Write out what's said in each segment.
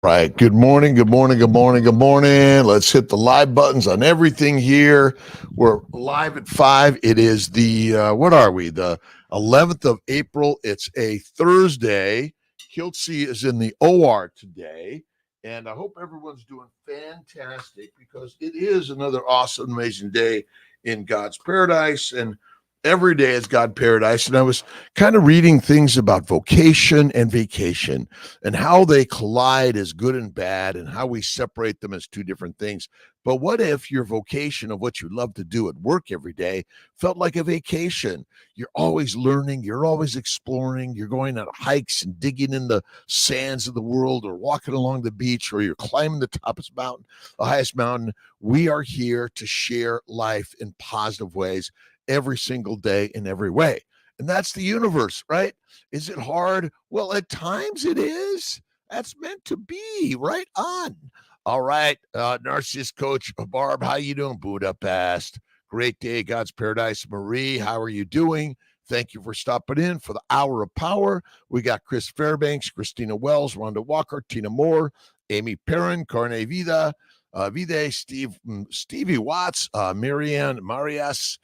Right. Good morning. Good morning. Good morning. Good morning. Let's hit the live buttons on everything here. We're live at 5. It is what are we? The 11th of April. It's a Thursday. Kiltz is in the OR today. And I hope everyone's doing fantastic because it is another awesome, amazing day in God's paradise. And every day is God paradise. And I was kind of reading things about vocation and vacation and how they collide as good and bad and how we separate them as two different things. But what if your vocation of what you love to do at work every day felt like a vacation? You're always learning, you're always exploring, you're going on hikes and digging in the sands of the world or walking along the beach or you're climbing the toppest mountain, the highest mountain. We are here to share life in positive ways every single day in every way. And that's the universe, right? Is it hard? Well, at times it is. That's meant to be. Right on. All right, narcissist coach Barb, how you doing? Budapest. Great day, God's paradise. Marie, how are you doing? Thank you for stopping in for the Hour of Power. We got Chris Fairbanks, Christina Wells, Rhonda Walker, Tina Moore, Amy Perrin, Carne Vida, Vide, Stevie Watts, Marianne Marias,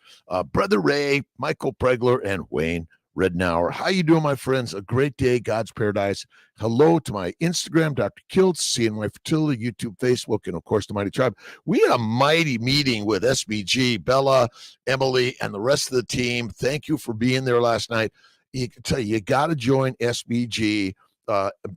Brother Ray, Michael Pregler, and Wayne Rednauer. How you doing, my friends? A great day, God's paradise. Hello to my Instagram, Dr. Kiltz, CNY Fertility, YouTube, Facebook, and of course the Mighty Tribe. We had a mighty meeting with SBG, Bella, Emily, and the rest of the team. Thank you for being there last night. You can tell you got to join SBG.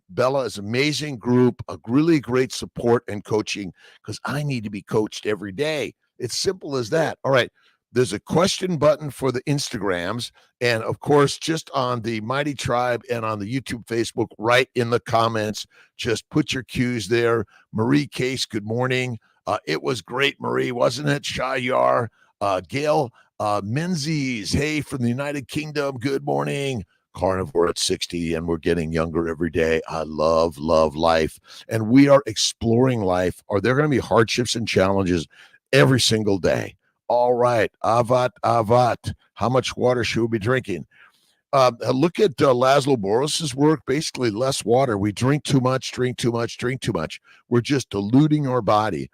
Bella is an amazing group, a really great support and coaching because I need to be coached every day. It's simple as that. All right. There's a question button for the Instagrams. And of course, just on the Mighty Tribe and on the YouTube, Facebook, right in the comments, just put your cues there. Marie Case, good morning. It was great, Marie, wasn't it? Shayar, Gail Menzies, hey, from the United Kingdom, good morning. Carnivore at 60, and we're getting younger every day. I love life. And we are exploring life. Are there going to be hardships and challenges every single day? All right. Avat. How much water should we be drinking? Look at Laszlo Boros's work. Basically, less water. We drink too much. We're just diluting our body.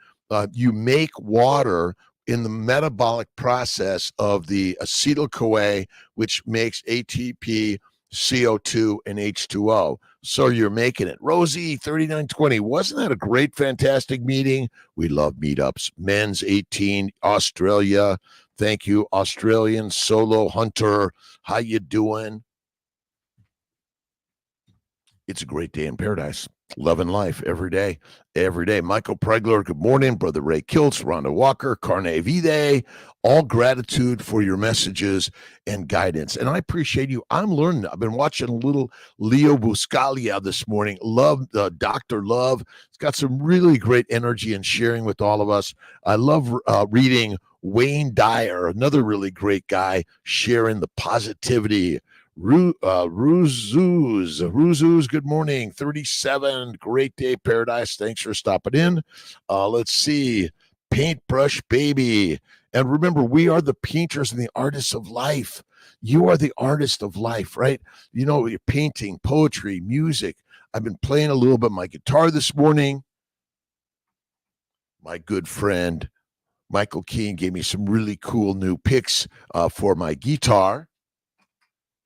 You make water in the metabolic process of the acetyl-CoA, which makes ATP, CO2, and H2O. So you're making it. Rosie, 3920. Wasn't that a great, fantastic meeting? We love meetups. Men's 18, Australia. Thank you, Australian Solo Hunter. How you doing? It's a great day in paradise. Loving life every day. Michael Pregler, good morning. Brother Ray Kiltz, Rhonda Walker, Carne Vide, all gratitude for your messages and guidance. And I appreciate you. I'm learning. I've been watching a little Leo Buscaglia this morning. Love Dr. Love. It's got some really great energy and sharing with all of us. I love reading Wayne Dyer, another really great guy, sharing the positivity. Ruzuz, good morning. 37, great day, paradise. Thanks for stopping in. Let's see. Paintbrush baby. And remember, we are the painters and the artists of life. You are the artist of life, right? You know, you're painting, poetry, music. I've been playing a little bit of my guitar this morning. My good friend, Michael Keane, gave me some really cool new picks for my guitar.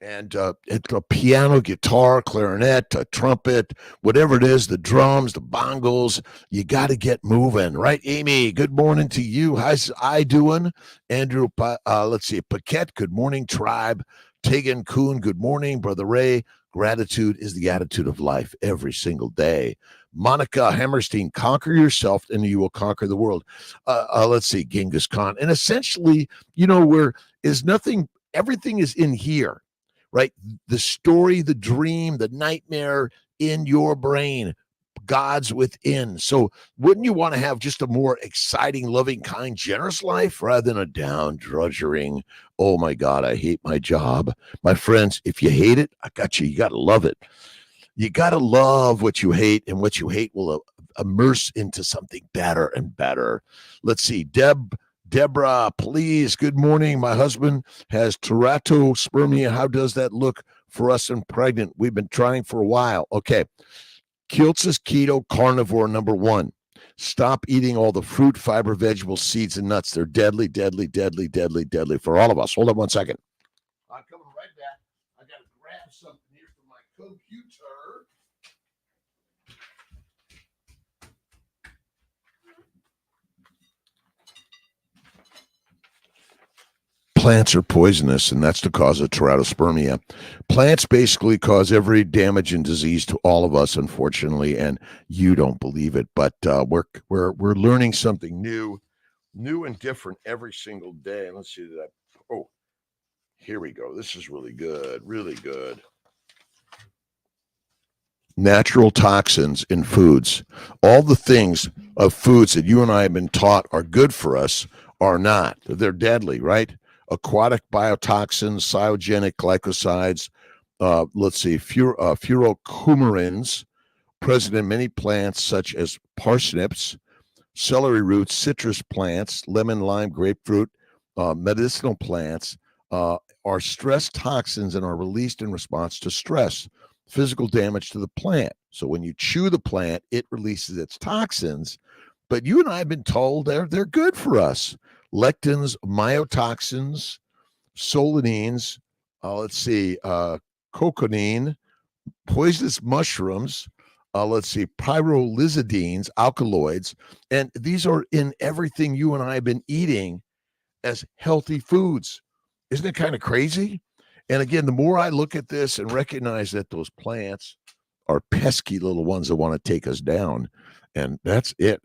And it's a piano, guitar, clarinet, a trumpet, whatever it is, the drums, the bongos, you got to get moving, right, Amy? Good morning to you. How's I doing? Andrew, let's see, Paquette, good morning, Tribe. Tegan Kuhn, good morning. Brother Ray, gratitude is the attitude of life every single day. Monica Hammerstein, conquer yourself and you will conquer the world. Let's see, Genghis Khan. And essentially, you know, everything is in here. Right? The story, the dream, the nightmare in your brain, God's within. So wouldn't you want to have just a more exciting, loving, kind, generous life rather than a down, drudgering, oh my God, I hate my job. My friends, if you hate it, I got you. You got to love it. You got to love what you hate, and what you hate will immerse into something better and better. Let's see. Deborah, please. Good morning. My husband has teratospermia. How does that look for us and pregnant? We've been trying for a while. Okay. Kiltz is keto carnivore #1. Stop eating all the fruit, fiber, vegetables, seeds, and nuts. They're deadly, deadly, deadly, deadly, deadly for all of us. Hold on one second. I'm coming right back. I got to grab something here from my computer. Plants are poisonous, and that's the cause of teratospermia. Plants basically cause every damage and disease to all of us, unfortunately, and you don't believe it. But we're learning something new and different every single day. And let's see that. Oh, here we go. This is really good, really good. Natural toxins in foods. All the things of foods that you and I have been taught are good for us are not. They're deadly, right? Aquatic biotoxins, cytogenic glycosides, furocoumarins, present in many plants such as parsnips, celery roots, citrus plants, lemon, lime, grapefruit, medicinal plants are stress toxins and are released in response to stress, physical damage to the plant. So when you chew the plant, it releases its toxins. But you and I have been told they're good for us. Lectins, myotoxins, solanines, coconine, poisonous mushrooms, pyrrolizidines, alkaloids, and these are in everything you and I have been eating as healthy foods. Isn't it kind of crazy? And again, the more I look at this and recognize that those plants are pesky little ones that want to take us down, and that's it.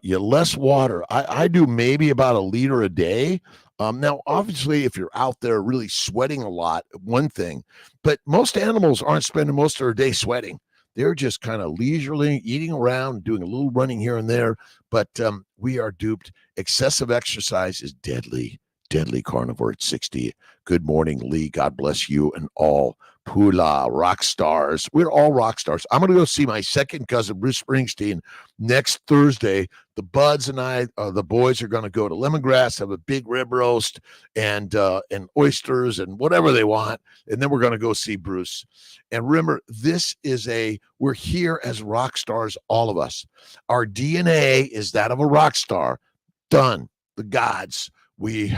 You less water. I do maybe about a liter a day. Now, obviously, if you're out there really sweating a lot, one thing, but most animals aren't spending most of their day sweating. They're just kind of leisurely eating around, doing a little running here and there. But we are duped. Excessive exercise is deadly, deadly carnivore at 60. Good morning, Lee. God bless you and all. Pula, rock stars. We're all rock stars. I'm going to go see my second cousin, Bruce Springsteen, next Thursday. The buds and I, the boys, are going to go to Lemongrass, have a big rib roast and oysters and whatever they want. And then we're going to go see Bruce. And remember, we're here as rock stars, all of us. Our DNA is that of a rock star. Done. The gods. We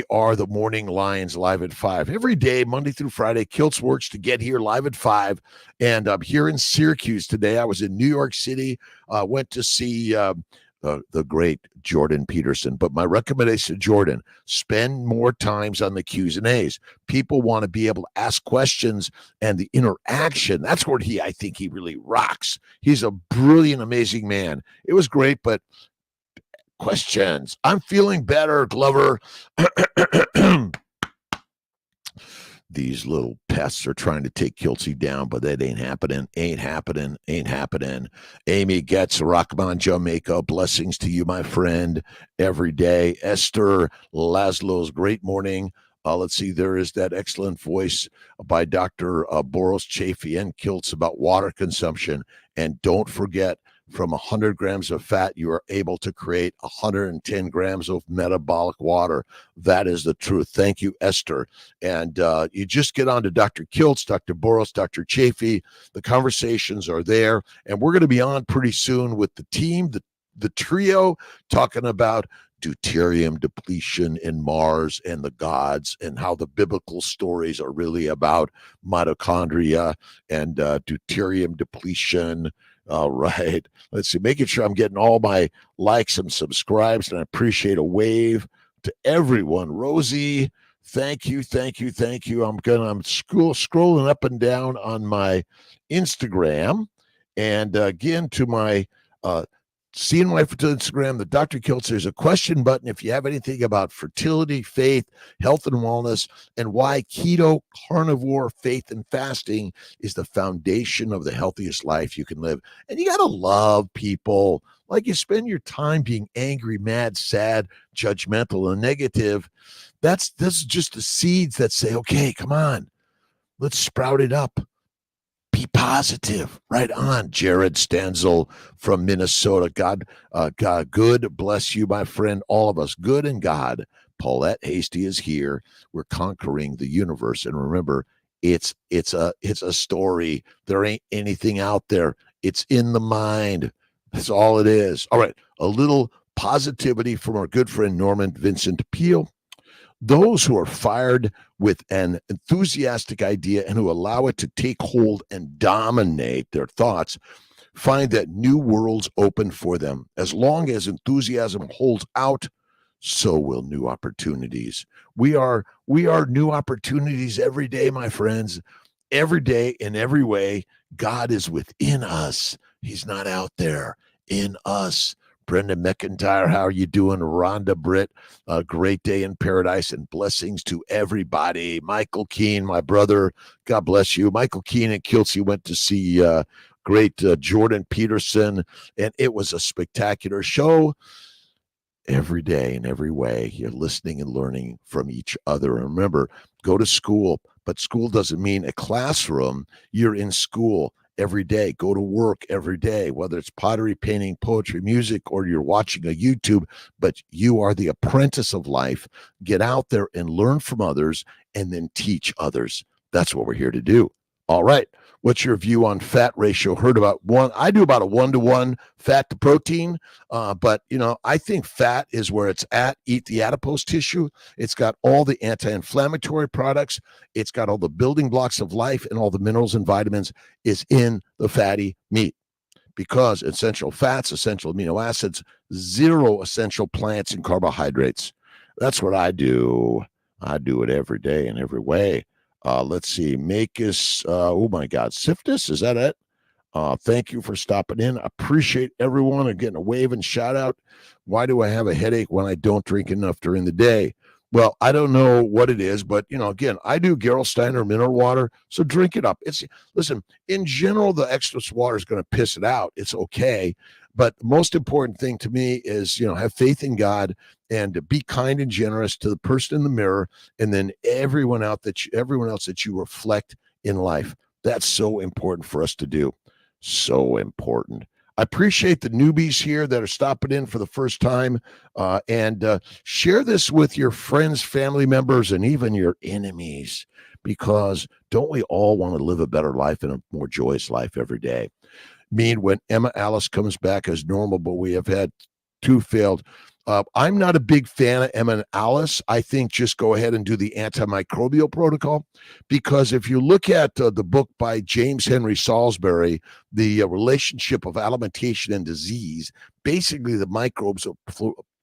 are the Morning Lions live at 5 every day, Monday through Friday. Kiltz works to get here live at 5, and I'm here in Syracuse today. I was in New York City. Went to see the great Jordan Peterson. But my recommendation to Jordan: spend more times on the Q's and A's. People want to be able to ask questions and the interaction. That's where I think he really rocks. He's a brilliant, amazing man. It was great, but questions. I'm feeling better, Glover. These little pests are trying to take Kiltzy down, but that ain't happening. Ain't happening. Amy Getz, Rockman, Jamaica. Blessings to you, my friend, every day. Esther Laszlo's great morning. There is that excellent voice by Dr. Boris Chafee and Kiltz about water consumption. And don't forget, from 100 grams of fat, you are able to create 110 grams of metabolic water. That is the truth. Thank you, Esther. And you just get on to Dr. Kiltz, Dr. Boros, Dr. Chafee. The conversations are there. And we're going to be on pretty soon with the team, the trio, talking about deuterium depletion in Mars and the gods, and how the biblical stories are really about mitochondria and deuterium depletion. All right. Let's see. Making sure I'm getting all my likes and subscribes, and I appreciate a wave to everyone. Rosie, thank you. I'm scrolling up and down on my Instagram, and again to my seeing my Instagram, the Dr. Kiltz, there's a question button if you have anything about fertility, faith, health, and wellness, and why keto, carnivore, faith, and fasting is the foundation of the healthiest life you can live. And you got to love people. Like, you spend your time being angry, mad, sad, judgmental, and negative. This is just the seeds that say, okay, come on, let's sprout it up. Be positive. Right on, Jared Stanzel from Minnesota. God, good bless you, my friend. All of us, good in God. Paulette Hasty is here. We're conquering the universe. And remember, It's a story. There ain't anything out there. It's in the mind. That's all it is. All right, a little positivity from our good friend Norman Vincent Peale. Those who are fired with an enthusiastic idea and who allow it to take hold and dominate their thoughts find that new worlds open for them. As long as enthusiasm holds out, so will new opportunities. We are new opportunities every day, my friends. Every day in every way, God is within us. He's not out there, in us. Brenda McIntyre, how are you doing? Rhonda Britt, a great day in paradise and blessings to everybody. Michael Keene, my brother, God bless you. Michael Keene and Kiltz, you went to see great Jordan Peterson, and it was a spectacular show. Every day in every way, you're listening and learning from each other. And remember, go to school, but school doesn't mean a classroom. You're in school every day. Go to work every day, whether it's pottery, painting, poetry, music, or you're watching a YouTube, but you are the apprentice of life. Get out there and learn from others and then teach others. That's what we're here to do. All right. What's your view on fat ratio? Heard about one. I do about a 1-to-1 fat to protein. But, I think fat is where it's at. Eat the adipose tissue. It's got all the anti-inflammatory products. It's got all the building blocks of life, and all the minerals and vitamins is in the fatty meat. Because essential fats, essential amino acids, zero essential plants and carbohydrates. That's what I do. I do it every day in every way. Let's see. Makis, oh my God, Siftis, is that it? Thank you for stopping in. I appreciate everyone and getting a wave and shout out. Why do I have a headache when I don't drink enough during the day? Well, I don't know what it is, but again, I do Gerolsteiner mineral water, so drink it up. Listen, in general, the extra water is going to piss it out. It's okay. But the most important thing to me is, have faith in God and be kind and generous to the person in the mirror, and then everyone else that you reflect in life. That's so important for us to do. So important. I appreciate the newbies here that are stopping in for the first time, and share this with your friends, family members, and even your enemies, because don't we all want to live a better life and a more joyous life every day? When Emma Alice comes back as normal, but we have had 2 failed. I'm not a big fan of Emma and Alice. I think just go ahead and do the antimicrobial protocol, because if you look at the book by James Henry Salisbury, The Relationship of Alimentation and Disease, basically the microbes are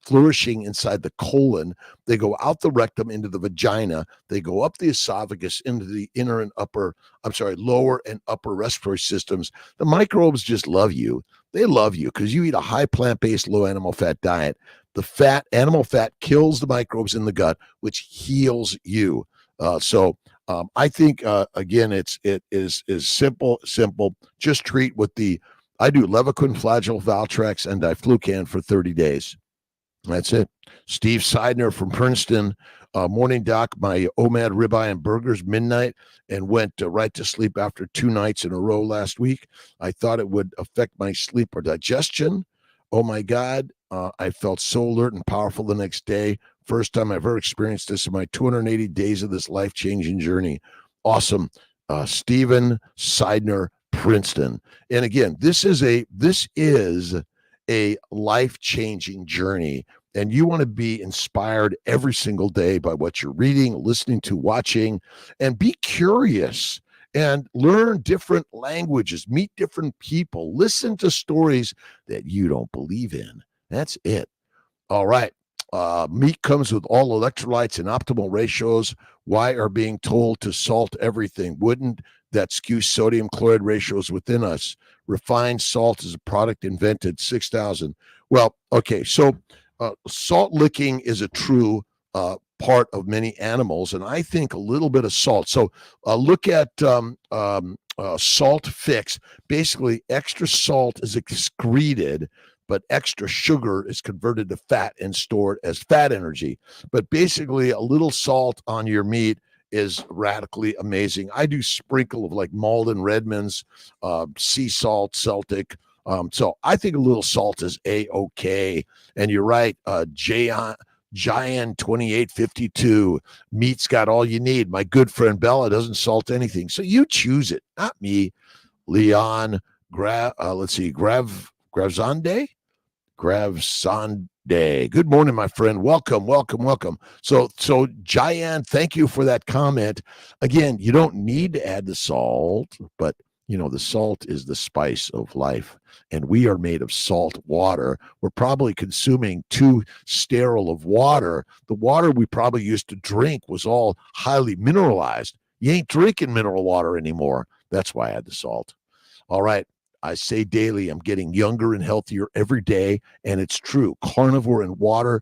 flourishing inside the colon. They go out the rectum into the vagina. They go up the esophagus into the lower and upper respiratory systems. The microbes just love you. They love you because you eat a high plant-based, low animal fat diet. The animal fat kills the microbes in the gut, which heals you. So I think, again, it is simple. Just treat with I do Levaquin, Flagyl, Valtrex, and Diflucan for 30 days. That's it. Steve Seidner from Princeton. Morning, doc. My OMAD ribeye and burgers midnight, and went right to sleep after 2 nights in a row last week. I thought it would affect my sleep or digestion. Oh my God. I felt so alert and powerful the next day. First time I've ever experienced this in my 280 days of this life-changing journey. Awesome. Steven Seidner, Princeton. And again, this is a life-changing journey, and you want to be inspired every single day by what you're reading, listening to, watching, and be curious and learn different languages, meet different people, listen to stories that you don't believe in. That's it. All right. Meat comes with all electrolytes and optimal ratios. Why are being told to salt everything? Wouldn't that skew sodium chloride ratios within us? Refined salt is a product invented 6,000. Well, okay, so salt licking is a true part of many animals, and I think a little bit of salt. So look at salt fix. Basically, extra salt is excreted, but extra sugar is converted to fat and stored as fat energy. But basically, a little salt on your meat is radically amazing. I do sprinkle of like Malden Redmond's, sea salt, Celtic. So I think a little salt is A-okay. And you're right, Giant 2852. Meat's got all you need. My good friend Bella doesn't salt anything. So you choose it, not me. Leon, Gravzande? Gravzande. Good morning, my friend. Welcome, welcome, welcome. So Giant, thank you for that comment. Again, you don't need to add the salt, but the salt is the spice of life, and we are made of salt water. We're probably consuming too sterile of water. The water we probably used to drink was all highly mineralized. You ain't drinking mineral water anymore. That's why I add the salt. All right. I say daily, I'm getting younger and healthier every day, and it's true. Carnivore and water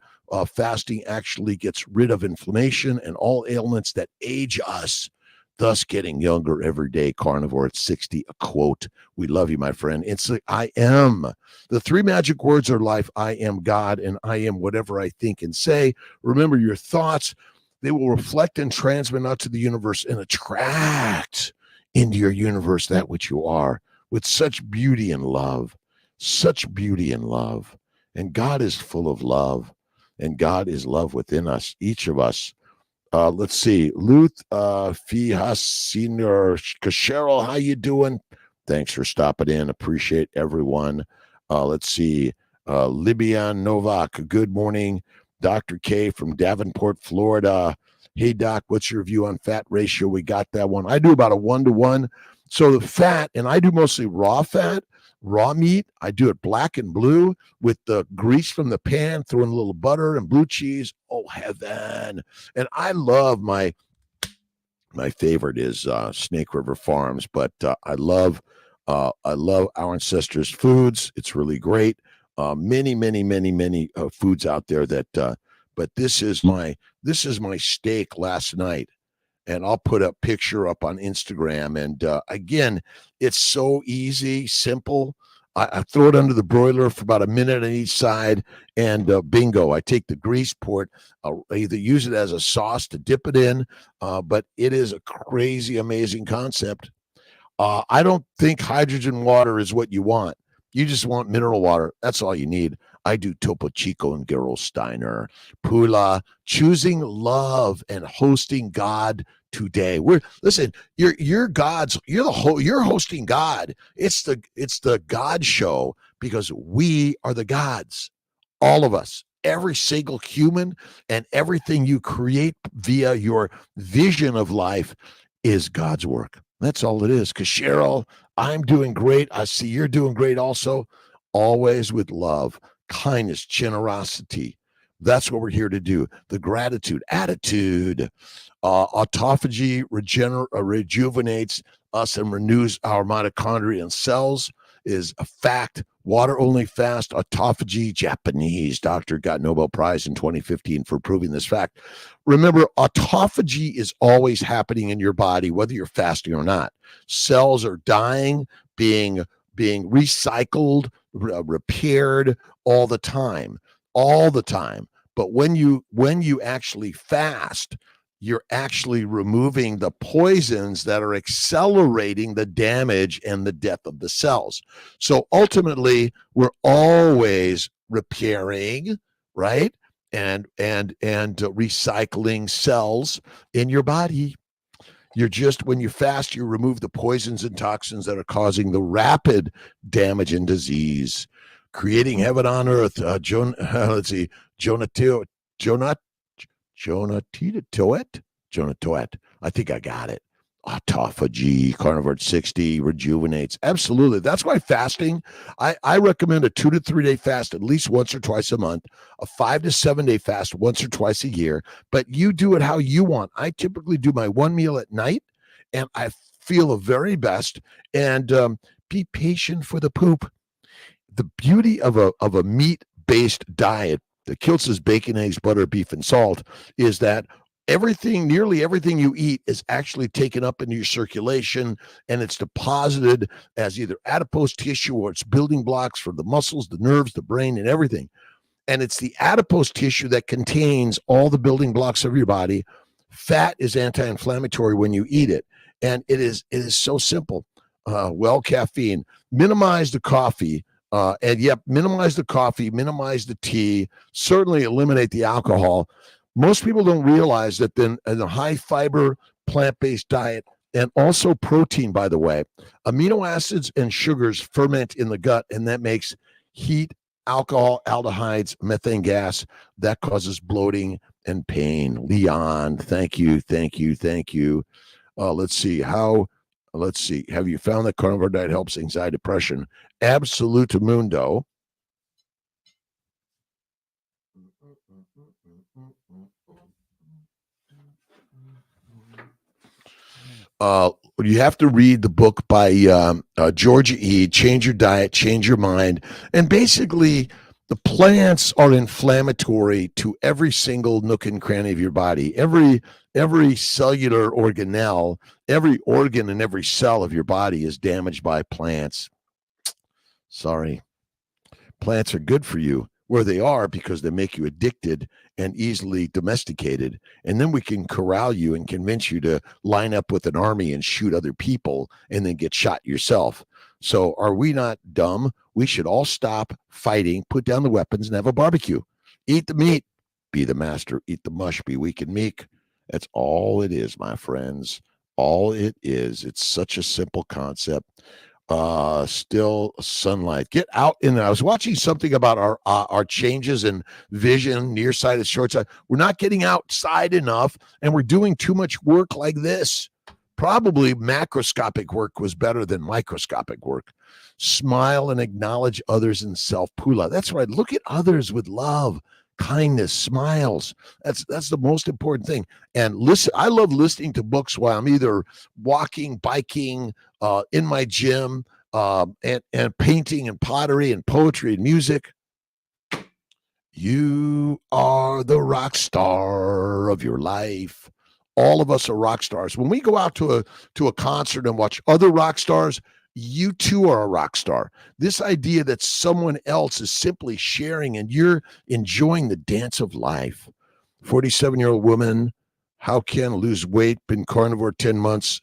fasting actually gets rid of inflammation and all ailments that age us, thus getting younger every day. Carnivore at 60, a quote. We love you, my friend. It's like, I am. The three magic words are life. I am God, and I am whatever I think and say. Remember, your thoughts, they will reflect and transmit out to the universe and attract into your universe that which you are, with such beauty and love, such beauty and love. And God is full of love, and God is love within us, each of us. Let's see. Luth Fihasiner Cheryl, how you doing? Thanks for stopping in. Appreciate everyone. Let's see. Libyan Novak, good morning. Dr. K from Davenport, Florida. Hey, Doc, what's your view on fat ratio? We got that one. I do about a 1-to-1. So the fat, and I do mostly raw fat, raw meat. I do it black and blue with the grease from the pan, throwing a little butter and blue cheese. Oh, heaven. And I love my favorite is Snake River Farms, but I love our ancestors' foods. It's really great. Many foods out there that but this is my steak last night. And I'll put a picture up on Instagram. And again, it's so easy, simple. I throw it under the broiler for about a minute on each side, and bingo. I take the grease, pour it. I either use it as a sauce to dip it in, but it is a crazy, amazing concept. I don't think hydrogen water is what you want. You just want mineral water. That's all you need. I do Topo Chico and Gerolsteiner. Pula, choosing love and hosting God today. You're God's, you're hosting God. It's the God show, because we are the gods. All of us, every single human, and everything you create via your vision of life is God's work. That's all it is. Because Cheryl, I'm doing great. I see you're doing great also. Always with love, kindness, generosity. That's what we're here to do. The gratitude attitude. Autophagy rejuvenates us and renews our mitochondria and cells, is a fact. Water only fast. Autophagy, Japanese doctor, got Nobel Prize in 2015 for proving this fact. Remember, autophagy is always happening in your body, whether you're fasting or not. Cells are dying, being recycled, repaired all the time. But when you actually fast, you're actually removing the poisons that are accelerating the damage and the death of the cells. So ultimately, we're always repairing, right? And recycling cells in your body. When you fast, you remove the poisons and toxins that are causing the rapid damage and disease. Creating heaven on earth. Let's see. Jonah Toet. I think I got it. Autophagy, carnivore at 60, rejuvenates. Absolutely. That's why fasting, I recommend a 2 to 3 day fast at least once or twice a month, a 5 to 7 day fast once or twice a year, but you do it how you want. I typically do my one meal at night, and I feel the very best, and be patient for the poop. The beauty of a meat-based diet, the Kiltz's bacon, eggs, butter, beef, and salt, is that nearly everything you eat is actually taken up into your circulation, and it's deposited as either adipose tissue or it's building blocks for the muscles, the nerves, the brain, and everything. And it's the adipose tissue that contains all the building blocks of your body. Fat is anti-inflammatory when you eat it, and it is so simple. Caffeine. Minimize the coffee. And yep, minimize the coffee, minimize the tea, certainly eliminate the alcohol. Most people don't realize that then in a high fiber, plant based diet, and also protein, by the way, amino acids and sugars ferment in the gut, and that makes heat, alcohol, aldehydes, methane gas that causes bloating and pain. Leon, thank you, thank you, thank you. Let's see how. Let's see. Have you found that carnivore diet helps anxiety, depression? Absolutamundo. You have to read the book by Georgia E. Change Your Diet, Change Your Mind, and basically the plants are inflammatory to every single nook and cranny of your body. Every cellular organelle, every organ and every cell of your body is damaged by plants. Sorry. Plants are good for you where they are because they make you addicted and easily domesticated. And then we can corral you and convince you to line up with an army and shoot other people and then get shot yourself. So are we not dumb? We should all stop fighting, put down the weapons, and have a barbecue. Eat the meat, be the master, eat the mush, be weak and meek. That's all it is, my friends. All it is. It's such a simple concept. Still sunlight. Get out in. I was watching something about our changes in vision, nearsighted, short sight. We're not getting outside enough, and we're doing too much work like this. Probably macroscopic work was better than microscopic work. Smile and acknowledge others in self. Pula. That's right. Look at others with love, kindness, smiles. That's the most important thing. And listen, I love listening to books while I'm either walking, biking, in my gym, and painting and pottery and poetry and music. You are the rock star of your life. All of us are rock stars. When we go out to a concert and watch other rock stars, you too are a rock star. This idea that someone else is simply sharing and you're enjoying the dance of life. 47-year-old woman, how can lose weight, been carnivore 10 months,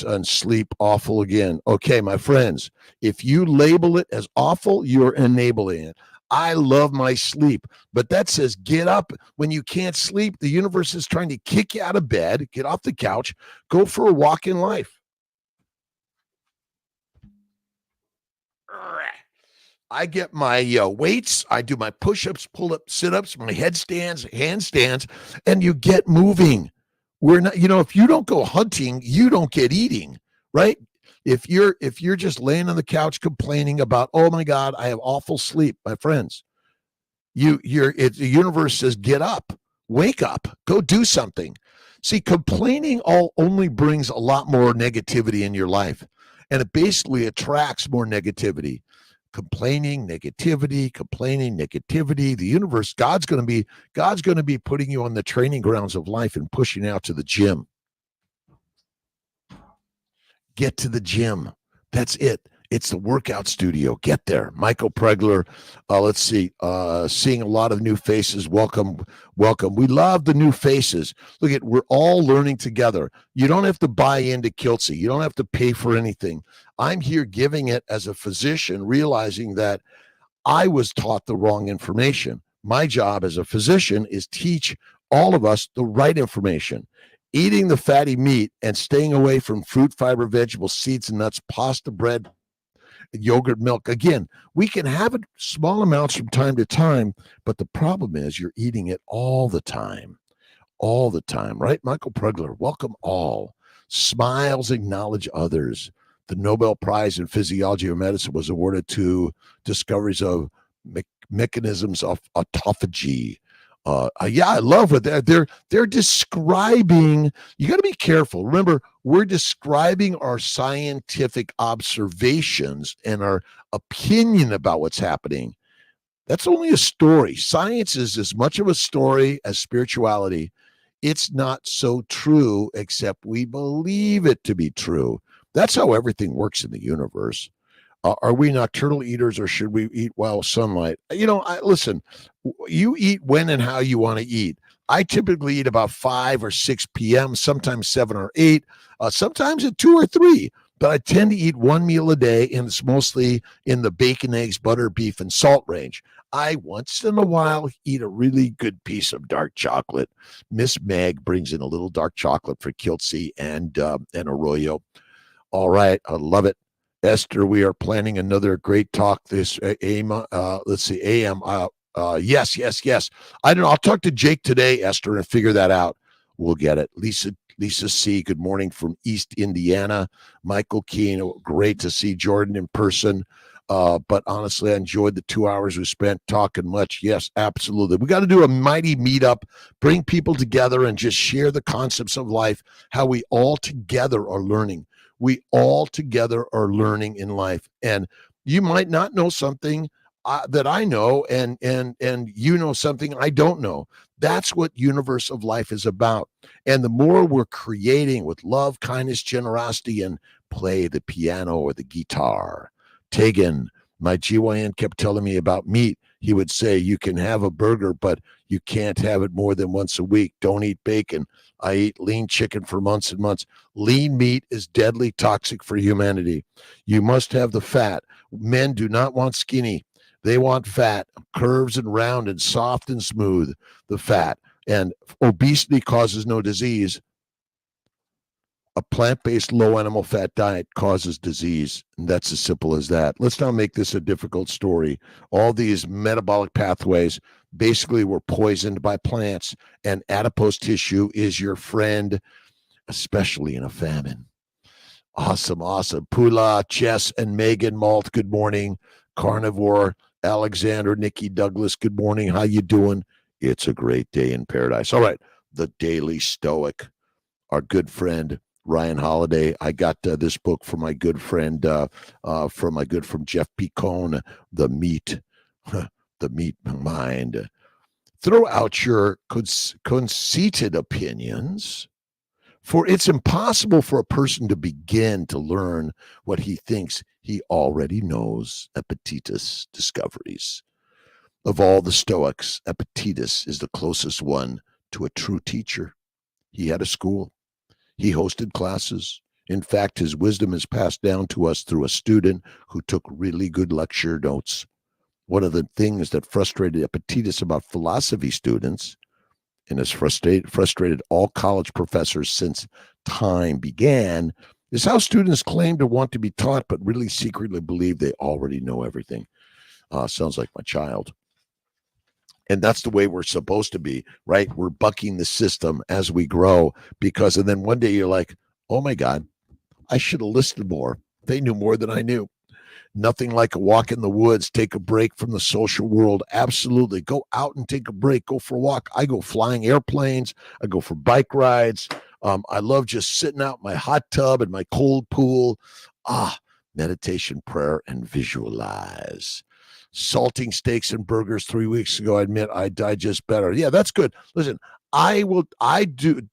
and sleep awful again? Okay, my friends, if you label it as awful, you're enabling it. I love my sleep, but that says get up when you can't sleep. The universe is trying to kick you out of bed, get off the couch, go for a walk in life. I get my weights, I do my push-ups, pull-ups, sit-ups, my headstands, handstands, and you get moving. We're not, if you don't go hunting, you don't get eating, right? If you're just laying on the couch complaining about, oh my God, I have awful sleep, my friends, the universe says, get up, wake up, go do something. See, complaining only brings a lot more negativity in your life, and it basically attracts more negativity. Complaining, negativity. The universe, God's going to be putting you on the training grounds of life and pushing you out to the gym. Get to the gym. That's it. It's the workout studio. Get there. Michael Pregler. Let's see. Seeing a lot of new faces. Welcome. We love the new faces. Look we're all learning together. You don't have to buy into Kiltz. You don't have to pay for anything. I'm here giving it as a physician, realizing that I was taught the wrong information. My job as a physician is teach all of us the right information. Eating the fatty meat and staying away from fruit, fiber, vegetables, seeds, and nuts, pasta, bread, yogurt, milk. Again, we can have it small amounts from time to time, but the problem is you're eating it all the time, right? Michael Pregler, welcome all. Smiles, acknowledge others. The Nobel Prize in Physiology or Medicine was awarded to discoveries of mechanisms of autophagy. I love what they're describing. You got to be careful. Remember, we're describing our scientific observations and our opinion about what's happening. That's only a story. Science is as much of a story as spirituality. It's not so true, except we believe it to be true. That's how everything works in the universe. Are we nocturnal eaters, or should we eat while sunlight? Listen, you eat when and how you want to eat. I typically eat about 5 or 6 p.m., sometimes 7 or 8, sometimes at 2 or 3. but I tend to eat one meal a day, and it's mostly in the bacon, eggs, butter, beef, and salt range. I once in a while eat a really good piece of dark chocolate. Miss Meg brings in a little dark chocolate for Kiltz and Arroyo. All right, I love it. Esther, we are planning another great talk this AM. Let's see, AM. Yes. I don't know. I'll talk to Jake today, Esther, and figure that out. We'll get it. Lisa C. Good morning from East Indiana. Michael Keene. Great to see Jordan in person. But honestly, I enjoyed the 2 hours we spent talking much. Yes, absolutely. We got to do a mighty meetup, bring people together and just share the concepts of life, how we all together are learning. We all together are learning in life. And you might not know something that I know, and you know something I don't know. That's what universe of life is about. And the more we're creating with love, kindness, generosity, and play the piano or the guitar. Tegan, my GYN kept telling me about meat. He would say, you can have a burger, but you can't have it more than once a week. Don't eat bacon. I eat lean chicken for months and months. Lean meat is deadly toxic for humanity. You must have the fat. Men do not want skinny. They want fat, curves and round and soft and smooth, the fat. And obesity causes no disease. A plant-based low animal fat diet causes disease, and that's as simple as that. Let's not make this a difficult story. All these metabolic pathways basically were poisoned by plants, and adipose tissue is your friend, especially in a famine. Awesome. Pula, Chess, and Megan Malt, good morning. Carnivore, Alexander, Nikki Douglas, good morning. How you doing? It's a great day in paradise. All right, the Daily Stoic, our good friend Ryan Holiday. I got this book from my good friend, Jeff Picone, The Meat, The Meat Mind. Throw out your conceited opinions, for it's impossible for a person to begin to learn what he thinks he already knows. Epictetus discoveries. Of all the Stoics, Epictetus is the closest one to a true teacher. He had a school. He hosted classes. In fact, his wisdom is passed down to us through a student who took really good lecture notes. One of the things that frustrated Epictetus about philosophy students, and has frustrated all college professors since time began, is how students claim to want to be taught but really secretly believe they already know everything. Sounds like my child. And that's the way we're supposed to be, right? We're bucking the system as we grow, because, and then one day you're like, oh my God, I should have listened more. They knew more than I knew. Nothing like a walk in the woods, take a break from the social world. Absolutely. Go out and take a break. Go for a walk. I go flying airplanes. I go for bike rides. I love just sitting out in my hot tub and my cold pool. Meditation, prayer, and visualize. Salting steaks and burgers 3 weeks ago. I admit I digest better. Yeah, that's good. Listen,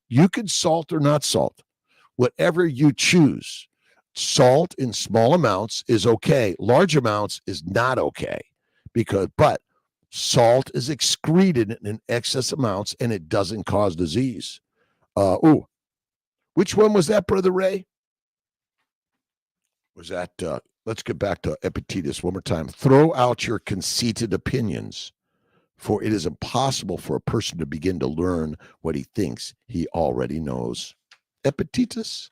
you can salt or not salt, whatever you choose. Salt in small amounts is okay. Large amounts is not okay, but salt is excreted in excess amounts and it doesn't cause disease. Which one was that, Brother Ray? Was that, let's get back to Epictetus one more time. Throw out your conceited opinions, for it is impossible for a person to begin to learn what he thinks he already knows. Epictetus.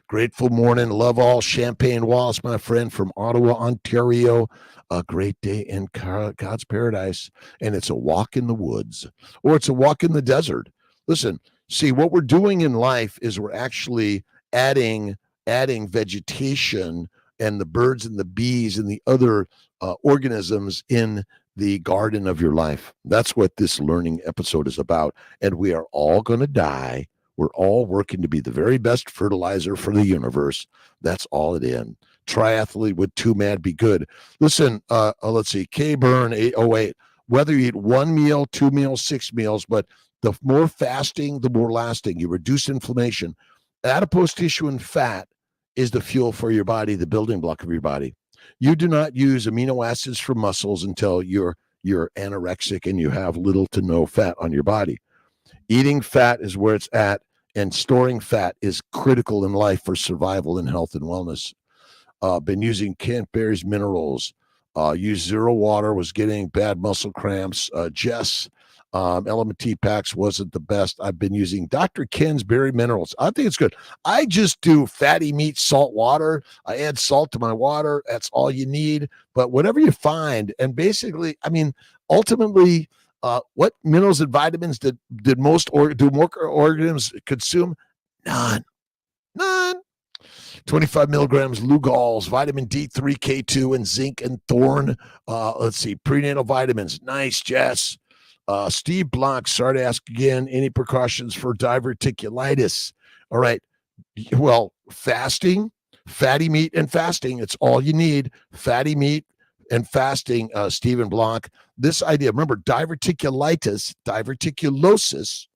Grateful morning. Love all. Champagne Wallace, my friend from Ottawa, Ontario. A great day in God's paradise. And it's a walk in the woods, or it's a walk in the desert. Listen, see, what we're doing in life is we're actually adding vegetation and the birds and the bees and the other organisms in the garden of your life. That's what this learning episode is about. And we are all going to die. We're all working to be the very best fertilizer for the universe. That's all it is. Triathlete with 2 mad be good. Listen, let's see. K-Burn 808. Whether you eat 1 meal, 2 meals, 6 meals, but the more fasting, the more lasting. You reduce inflammation. Adipose tissue and fat is the fuel for your body, the building block of your body. You do not use amino acids for muscles until you're anorexic and you have little to no fat on your body. Eating fat is where it's at, and storing fat is critical in life for survival and health and wellness. Been using Canterbury's minerals. Used zero water, was getting bad muscle cramps. Jess, LMT packs wasn't the best. I've been using Dr. Ken's berry minerals. I think it's good. I just do fatty meat, salt water. I add salt to my water. That's all you need. But whatever you find, and basically, I mean, ultimately, what minerals and vitamins did most do more organisms consume? None. 25 milligrams Lugol's, vitamin D3, K2, and zinc and thorn. Let's see, prenatal vitamins. Nice, Jess. Steve Blanc, sorry to ask again, any precautions for diverticulitis? All right. Well, fasting, fatty meat and fasting. It's all you need. Fatty meat and fasting, Stephen Blanc. This idea, remember, diverticulitis, diverticulosis.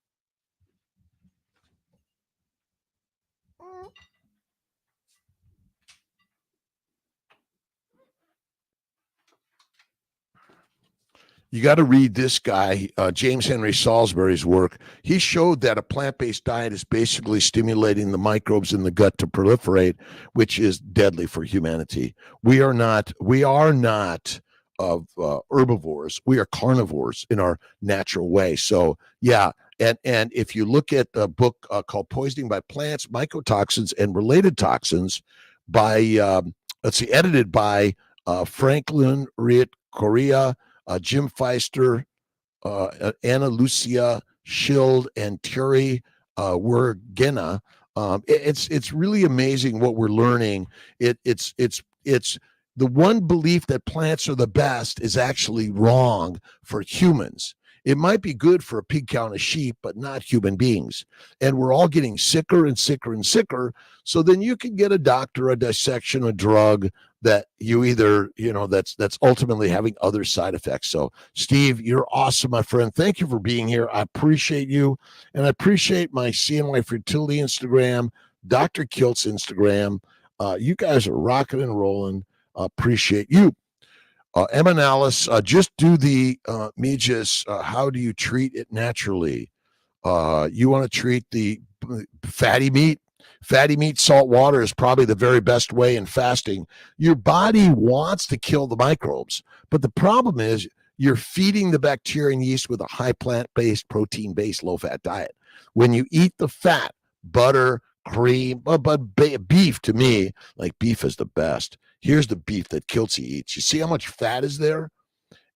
You got to read this guy, James Henry Salisbury's work. He showed that a plant-based diet is basically stimulating the microbes in the gut to proliferate, which is deadly for humanity. We are not herbivores. We are carnivores in our natural way. So, yeah. And if you look at a book called Poisoning by Plants, Mycotoxins and Related Toxins by, edited by Franklin Riet Correa, Jim Feister, Anna Lucia Schild, and Terry Wergena. It's really amazing what we're learning. It's the one belief that plants are the best is actually wrong for humans. It might be good for a pig, cow, and a sheep, but not human beings. And we're all getting sicker and sicker and sicker. So then you can get a doctor, a dissection, a drug that you either, that's ultimately having other side effects. So, Steve, you're awesome, my friend. Thank you for being here. I appreciate you. And I appreciate my CNY Fertility Instagram, Dr. Kiltz Instagram. You guys are rocking and rolling. Appreciate you. Emma Nallis, just do the how do you treat it naturally? You want to treat the fatty meat? Fatty meat, salt water is probably the very best way in fasting. Your body wants to kill the microbes, but the problem is you're feeding the bacteria and yeast with a high plant-based, protein-based, low-fat diet. When you eat the fat, butter, cream, but beef, to me, like beef is the best. Here's the beef that Kiltz eats. You see how much fat is there?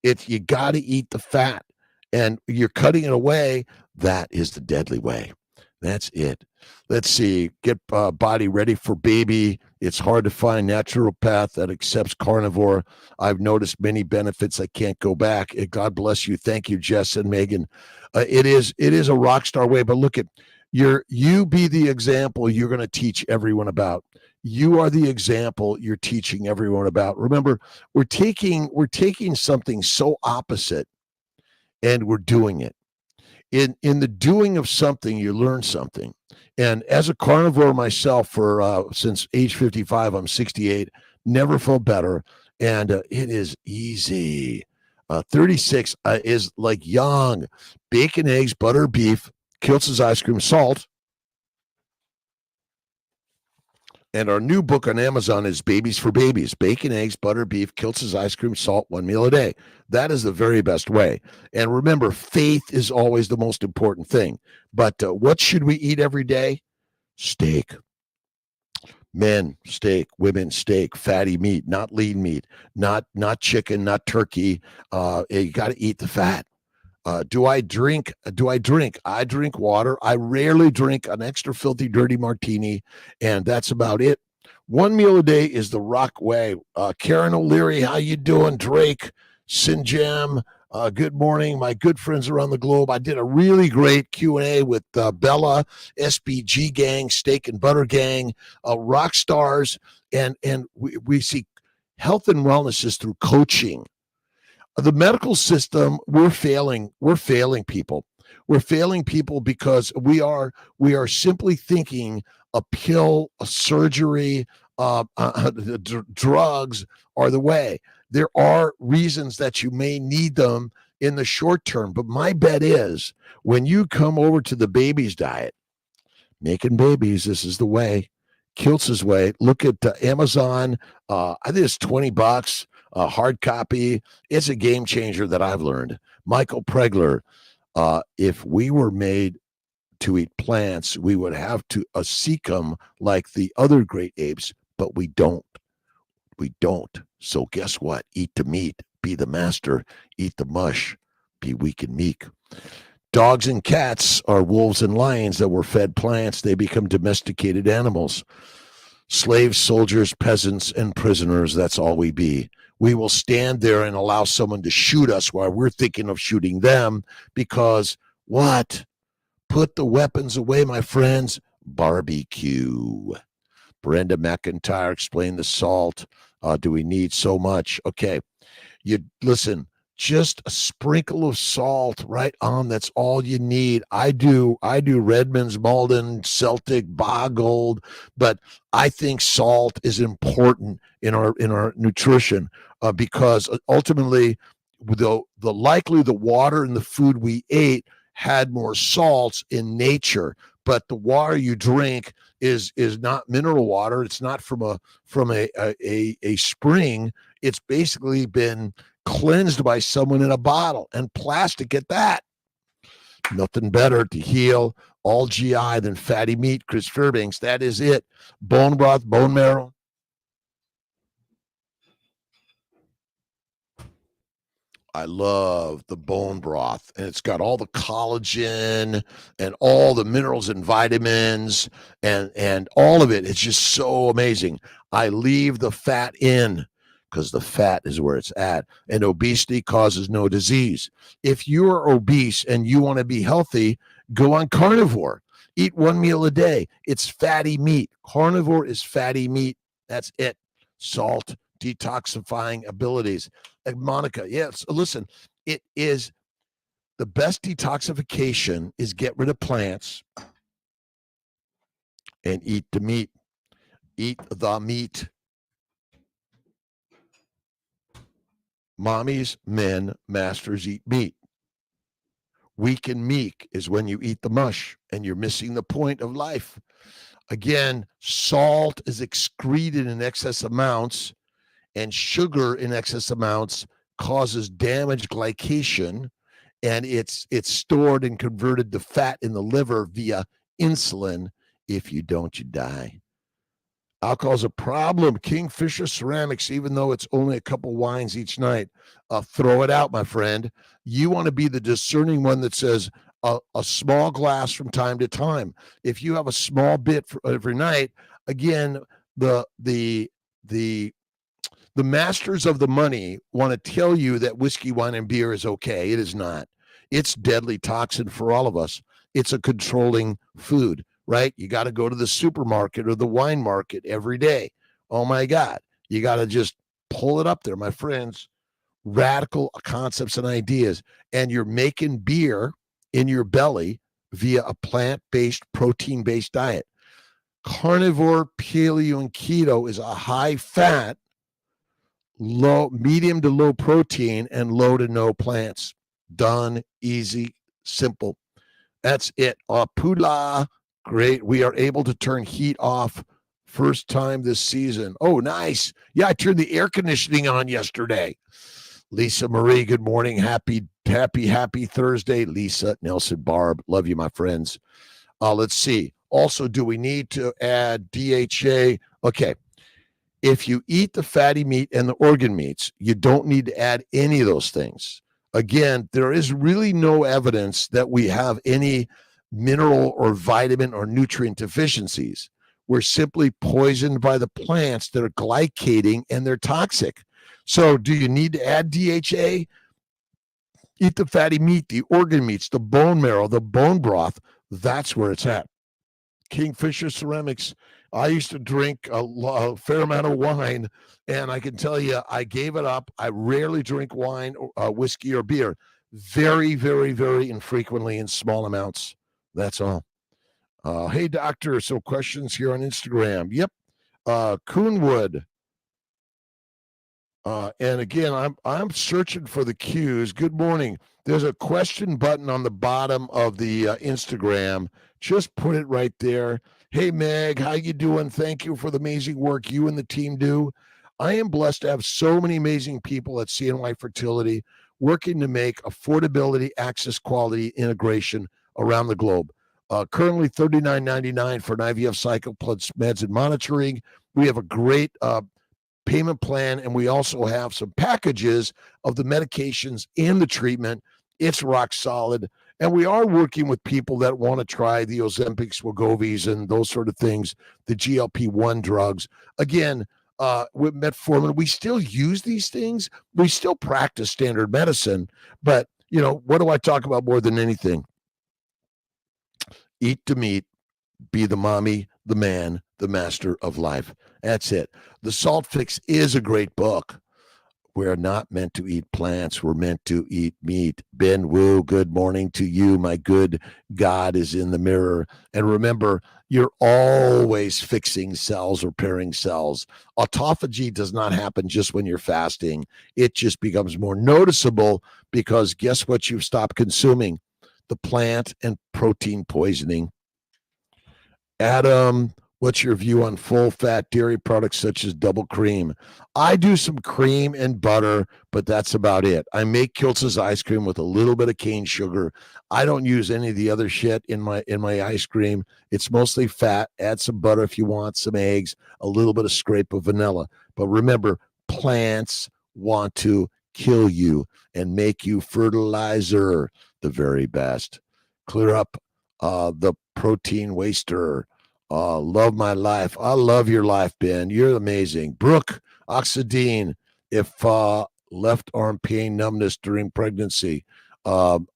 You got to eat the fat, and you're cutting it away. That is the deadly way. That's it. Let's see. Get body ready for baby. It's hard to find naturopath that accepts carnivore. I've noticed many benefits. I can't go back. God bless you. Thank you, Jess and Megan. It is a rock star way. But look at you be the example you're going to teach everyone about. You are the example you're teaching everyone about. Remember, we're taking something so opposite and we're doing it. In the doing of something, you learn something. And as a carnivore myself for since age 55, I'm 68, never felt better. And it is easy. 36 is like young. Bacon, eggs, butter, beef, Kiltz's ice cream, salt. And our new book on Amazon is Babies for Babies. Bacon, eggs, butter, beef, Kiltz's ice cream, salt, one meal a day. That is the very best way. And remember, faith is always the most important thing. But what should we eat every day? Steak. Men, steak. Women, steak. Fatty meat, not lean meat. Not chicken, not turkey. You got to eat the fat. Do I drink? I drink water. I rarely drink an extra filthy, dirty martini, and that's about it. One meal a day is the rock way. Karen O'Leary, how you doing? Drake, Sinjam, good morning, my good friends around the globe. I did a really great Q&A with Bella, SBG Gang, Steak and Butter Gang, rock stars, and we see health and wellness is through coaching. The medical system, we're failing people. We're failing people because we are simply thinking a pill, a surgery, drugs are the way. There are reasons that you may need them in the short term, but my bet is when you come over to the baby's diet, Making babies. This is the way. Kiltz's way. Look at Amazon. I think it's $20. Hard copy. It's a game changer that I've learned. Michael Pregler. If we were made to eat plants, we would have to seek them like the other great apes, but we don't. We don't. So guess what? Eat the meat. Be the master. Eat the mush. Be weak and meek. Dogs and cats are wolves and lions that were fed plants. They become domesticated animals. Slaves, soldiers, peasants, and prisoners, that's all we be. We will stand there and allow someone to shoot us while we're thinking of shooting them because what? Put the weapons away, my friends. Barbecue. Brenda McIntyre explained the salt. Do we need so much? Okay. You listen, just a sprinkle of salt right on. That's all you need. I do Redmond's, Malden, Celtic, Boggold, but I think salt is important in our nutrition because ultimately, the likely the water and the food we ate had more salts in nature, but the water you drink is not mineral water. It's not from a spring. It's basically been cleansed by someone in a bottle and plastic at that. Nothing better to heal all GI than fatty meat. Chris Fairbanks, that is it. Bone broth, bone marrow. I love the bone broth, and it's got all the collagen and all the minerals and vitamins and all of it. It's just so amazing. I leave the fat in because the fat is where it's at, and obesity causes no disease. If you are obese and you want to be healthy, go on carnivore. Eat one meal a day. It's fatty meat. Carnivore is fatty meat. That's it. Salt, detoxifying abilities. Monica, yes, listen, it is the best detoxification is get rid of plants and eat the meat. Eat the meat. Mommies, men, masters eat meat. Weak and meek is when you eat the mush and you're missing the point of life. Again, salt is excreted in excess amounts, and sugar in excess amounts causes damaged glycation, and it's stored and converted to fat in the liver via insulin. If you don't, you die. Alcohol is a problem. Kingfisher Ceramics, even though it's only a couple wines each night, throw it out, my friend. You want to be the discerning one that says a small glass from time to time. If you have a small bit for every night, again, the masters of the money want to tell you that whiskey, wine, and beer is okay. It is not. It's deadly toxin for all of us. It's a controlling food, right? You got to go to the supermarket or the wine market every day. Oh my God. You got to just pull it up there, my friends. Radical concepts and ideas. And you're making beer in your belly via a plant-based, protein-based diet. Carnivore, paleo, and keto is a high-fat, low, medium to low protein, and low to no plants. Done, easy, simple. That's it. Pula, great. We are able to turn heat off first time this season. Oh, nice. Yeah, I turned the air conditioning on yesterday. Lisa Marie, good morning. Happy Thursday. Lisa, Nelson, Barb, love you, my friends. Let's see. Also, do we need to add DHA? Okay. If you eat the fatty meat and the organ meats, you don't need to add any of those things. Again, there is really no evidence that we have any mineral or vitamin or nutrient deficiencies. We're simply poisoned by the plants that are glycating and they're toxic. So do you need to add DHA? Eat the fatty meat, the organ meats, the bone marrow, the bone broth. That's where it's at. Kingfisher Ceramics. I used to drink a fair amount of wine, and I can tell you, I gave it up. I rarely drink wine, whiskey, or beer. Very, very, very infrequently in small amounts. That's all. Hey, doctor. So questions here on Instagram. Yep. Coonwood. And again, I'm searching for the cues. Good morning. There's a question button on the bottom of the Instagram. Just put it right there. Hey Meg, how you doing? Thank you for the amazing work you and the team do. I am blessed to have so many amazing people at CNY Fertility working to make affordability, access, quality, integration around the globe. Currently $39.99 for an IVF cycle plus meds and monitoring. We have a great payment plan, and we also have some packages of the medications and the treatment. It's rock solid, and we are working with people that want to try the Ozempics, Wegovy's, and those sort of things, the GLP-1 drugs. Again, with metformin, we still use these things. We still practice standard medicine, but what do I talk about more than anything? Eat the meat, be the mommy, the man, the master of life. That's it. The Salt Fix is a great book. We're not meant to eat plants. We're meant to eat meat. Ben Wu, good morning to you. My good God is in the mirror. And remember, you're always fixing cells, repairing cells. Autophagy does not happen just when you're fasting. It just becomes more noticeable because guess what you've stopped consuming? The plant and protein poisoning. Adam, what's your view on full-fat dairy products such as double cream? I do some cream and butter, but that's about it. I make Kiltz's ice cream with a little bit of cane sugar. I don't use any of the other shit in my ice cream. It's mostly fat. Add some butter if you want, some eggs, a little bit of scrape of vanilla. But remember, plants want to kill you and make you fertilizer, the very best. Clear up the protein waster. Love my life. I love your life, Ben. You're amazing. Brooke, Oxidine, if left arm pain, numbness during pregnancy,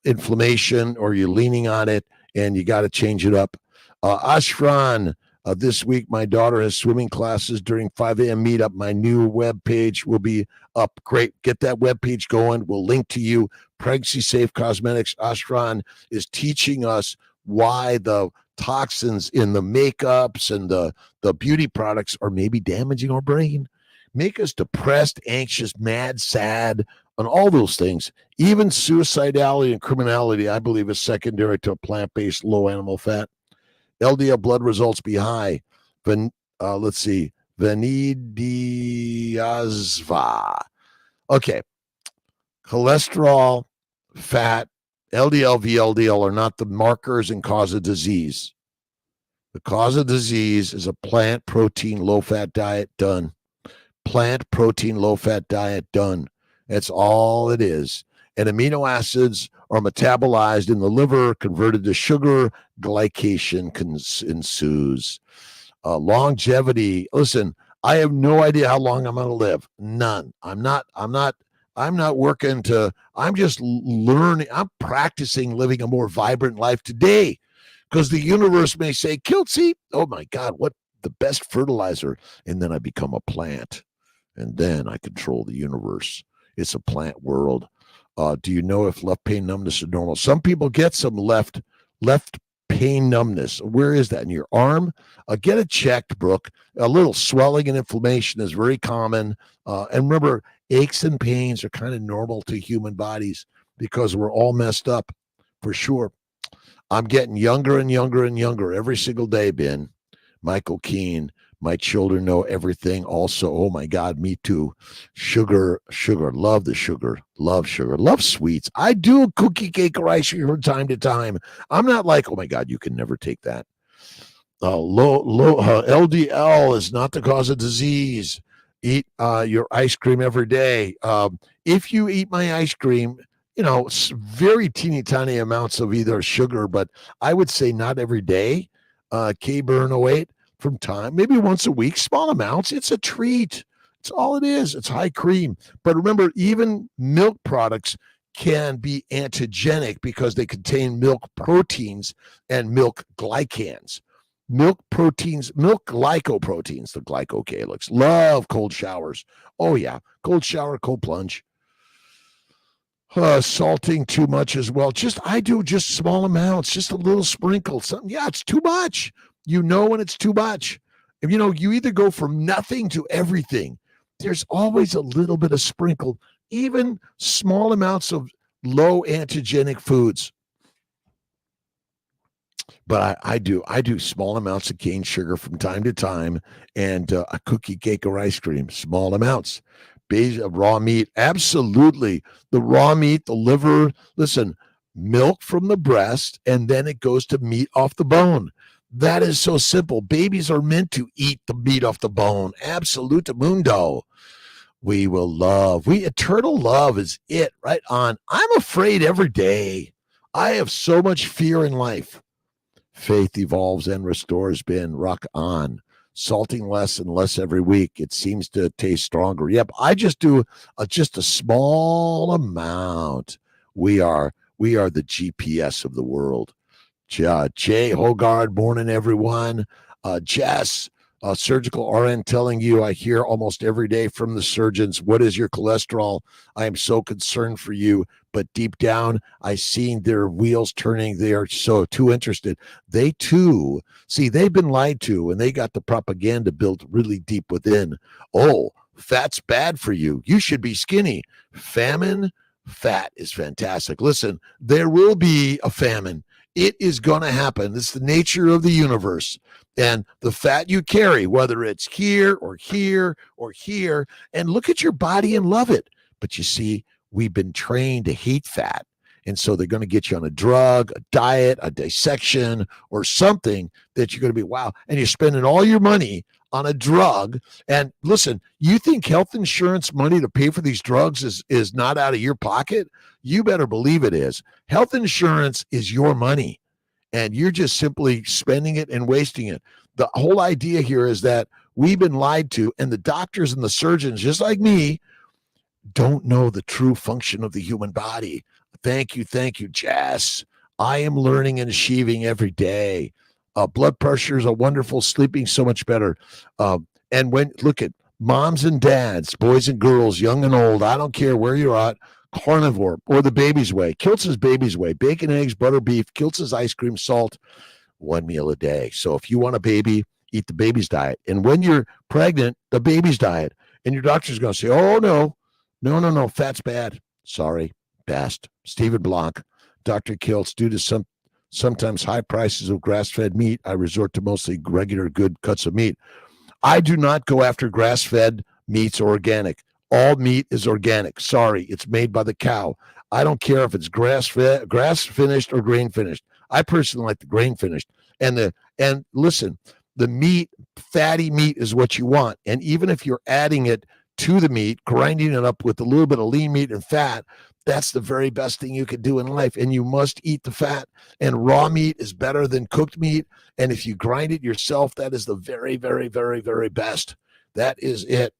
inflammation, or you're leaning on it and you got to change it up. Ashran, this week my daughter has swimming classes during 5 a.m. meetup. My new web page will be up. Great. Get that web page going. We'll link to you. Pregnancy Safe Cosmetics. Ashran is teaching us why the toxins in the makeups and the beauty products are maybe damaging our brain, make us depressed, anxious, mad, sad, and all those things. Even suicidality and criminality, I believe, is secondary to a plant-based low animal fat. LDL blood results be high. Let's see. Vanidiazva. Okay. Cholesterol, fat, LDL, VLDL are not the markers and cause of disease. The cause of disease is a plant protein low-fat diet done. Plant protein low-fat diet done. That's all it is. And amino acids are metabolized in the liver, converted to sugar, glycation ensues. Longevity. Listen, I have no idea how long I'm going to live. None. I'm not working to, I'm just learning. I'm practicing living a more vibrant life today because the universe may say, Kiltz, oh my God, what the best fertilizer. And then I become a plant and then I control the universe. It's a plant world. Do you know if left pain numbness is normal? Some people get some left pain numbness. Where is that? In your arm? Get it checked, Brooke. A little swelling and inflammation is very common. And remember, aches and pains are kind of normal to human bodies because we're all messed up, for sure. I'm getting younger and younger and younger every single day, Ben. Michael Keene, my children know everything also. Oh, my God, me too. Sugar, love the sugar, love sweets. I do cookie, cake, or ice cream from time to time. I'm not like, oh, my God, you can never take that. LDL is not the cause of disease. Eat your ice cream every day. If you eat my ice cream, very teeny tiny amounts of either sugar, but I would say not every day. K-Burn 08 from time, maybe once a week, small amounts. It's a treat. It's all it is. It's high cream. But remember, even milk products can be antigenic because they contain milk proteins and milk glycans. Milk proteins, milk glycoproteins, the glycocalyx. Love cold showers. Oh, yeah. Cold shower, cold plunge. Salting too much as well. I do just small amounts, just a little sprinkle. Something. Yeah, it's too much. When it's too much. You either go from nothing to everything. there's always a little bit of sprinkled, even small amounts of low antigenic foods. But I do small amounts of cane sugar from time to time, and a cookie, cake, or ice cream, small amounts. Raw meat, absolutely. The raw meat, the liver. Listen, milk from the breast, and then it goes to meat off the bone. That is so simple. Babies are meant to eat the meat off the bone. Absolute mundo. We will love. Eternal love is it, right on. I'm afraid every day. I have so much fear in life. Faith evolves and restores. Ben, rock on. Salting less and less every week. It seems to taste stronger. Yep, I just do just a small amount. We are the GPS of the world. Jay Hogard, morning everyone. Jess, surgical RN telling you, I hear almost every day from the surgeons, what is your cholesterol? I am so concerned for you. But deep down, I seen their wheels turning. They are so too interested. They too, see, they've been lied to, and they got the propaganda built really deep within. Oh, fat's bad for you. You should be skinny. Famine, fat is fantastic. Listen, there will be a famine. It is going to happen. It's the nature of the universe. And the fat you carry, whether it's here or here or here, and look at your body and love it. But you see, we've been trained to hate fat. And so they're going to get you on a drug, a diet, a dissection, or something that you're going to be, wow. And you're spending all your money on a drug. And listen, you think health insurance money to pay for these drugs is not out of your pocket? You better believe it is. Health insurance is your money, and you're just simply spending it and wasting it. The whole idea here is that we've been lied to, and the doctors and the surgeons, just like me, don't know the true function of the human body. Thank you, Jess. I am learning and achieving every day. Blood pressure is a wonderful, sleeping so much better. And when look at moms and dads, boys and girls, young and old, I don't care where you're at, carnivore or the baby's way. Kiltz's baby's way, bacon, eggs, butter, beef, Kiltz's ice cream, salt, one meal a day. So if you want a baby, eat the baby's diet. And when you're pregnant, the baby's diet. And your doctor's going to say, oh, no, fat's bad. Sorry, best. Stephen Block, Dr. Kiltz, due to sometimes high prices of grass-fed meat, I resort to mostly regular good cuts of meat. I do not go after grass-fed meats or organic. All meat is organic. Sorry, it's made by the cow. I don't care if it's grass-fed, grass-finished, or grain-finished. I personally like the grain-finished. And listen, the meat, fatty meat is what you want. And even if you're adding it to the meat, grinding it up with a little bit of lean meat and fat, that's the very best thing you could do in life. And you must eat the fat. And raw meat is better than cooked meat. And if you grind it yourself, that is the very, very, very, very best. That is it.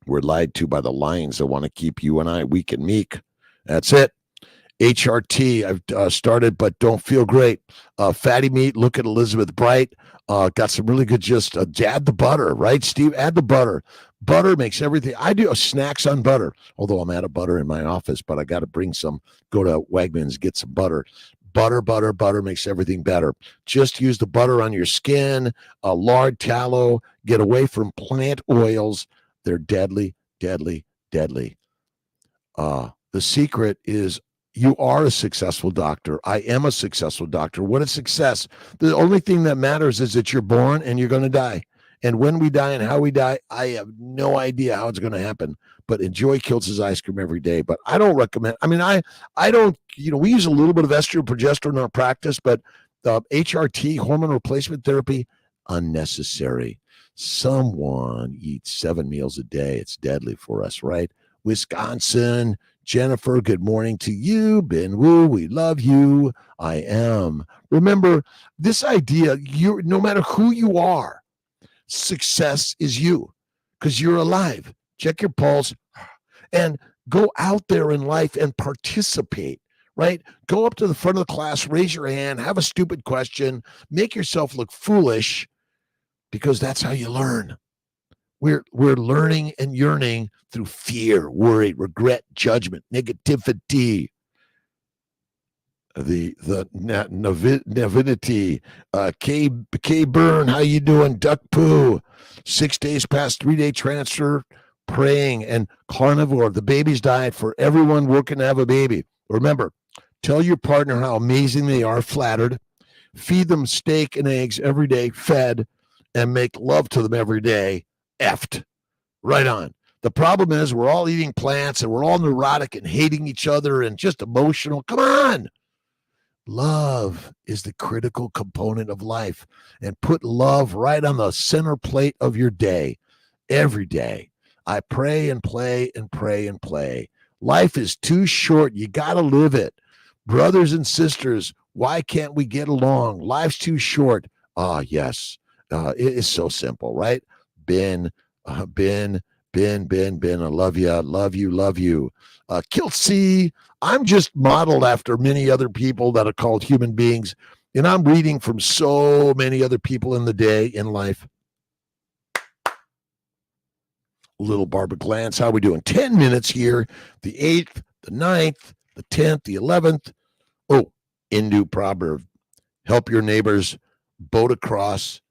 We're lied to by the lions that want to keep you and I weak and meek. That's it. HRT, I've started, but don't feel great. Fatty meat, look at Elizabeth Bright. Got some really good add the butter, right, Steve? Add the butter. Butter makes everything. I do snacks on butter, although I'm out of butter in my office, but I got to bring some, go to Wegmans, get some butter. Butter makes everything better. Just use the butter on your skin, lard, tallow. Get away from plant oils. They're deadly, deadly, deadly. The secret is you are a successful doctor. I am a successful doctor. What is success? The only thing that matters is that you're born and you're going to die. And when we die and how we die, I have no idea how it's going to happen. But enjoy Kiltz's ice cream every day. But I don't recommend. I mean, I don't. We use a little bit of estrogen, progesterone in our practice, but HRT, hormone replacement therapy, unnecessary. Someone eats 7 meals a day. It's deadly for us, right? Wisconsin. Jennifer, good morning to you. Ben Wu, we love you. I am. Remember, this idea, no matter who you are, success is you because you're alive. Check your pulse and go out there in life and participate, right? Go up to the front of the class, raise your hand, have a stupid question, make yourself look foolish because that's how you learn. We're learning and yearning through fear, worry, regret, judgment, negativity. Navinity, K Burn, how you doing? Duck Poo, 6 days past 3-day transfer, praying, and carnivore, the baby's diet for everyone working to have a baby. Remember, tell your partner how amazing they are, flattered. Feed them steak and eggs every day, fed, and make love to them every day, effed. Right on. The problem is we're all eating plants and we're all neurotic and hating each other and just emotional. Come on. Love is the critical component of life, and put love right on the center plate of your day every day. I pray and play and pray and play. Life is too short. You got to live it. Brothers and sisters, why can't we get along? Life's too short. Ah, yes. It is so simple, right? Ben, Ben, I love you, love you, love you. Kiltz, I'm just modeled after many other people that are called human beings, and I'm reading from so many other people in the day in life. Little Barbara glance, how we doing? 10 minutes here, the 8th, the 9th, the 10th, the 11th. Oh, Hindu proverb, help your neighbors boat across,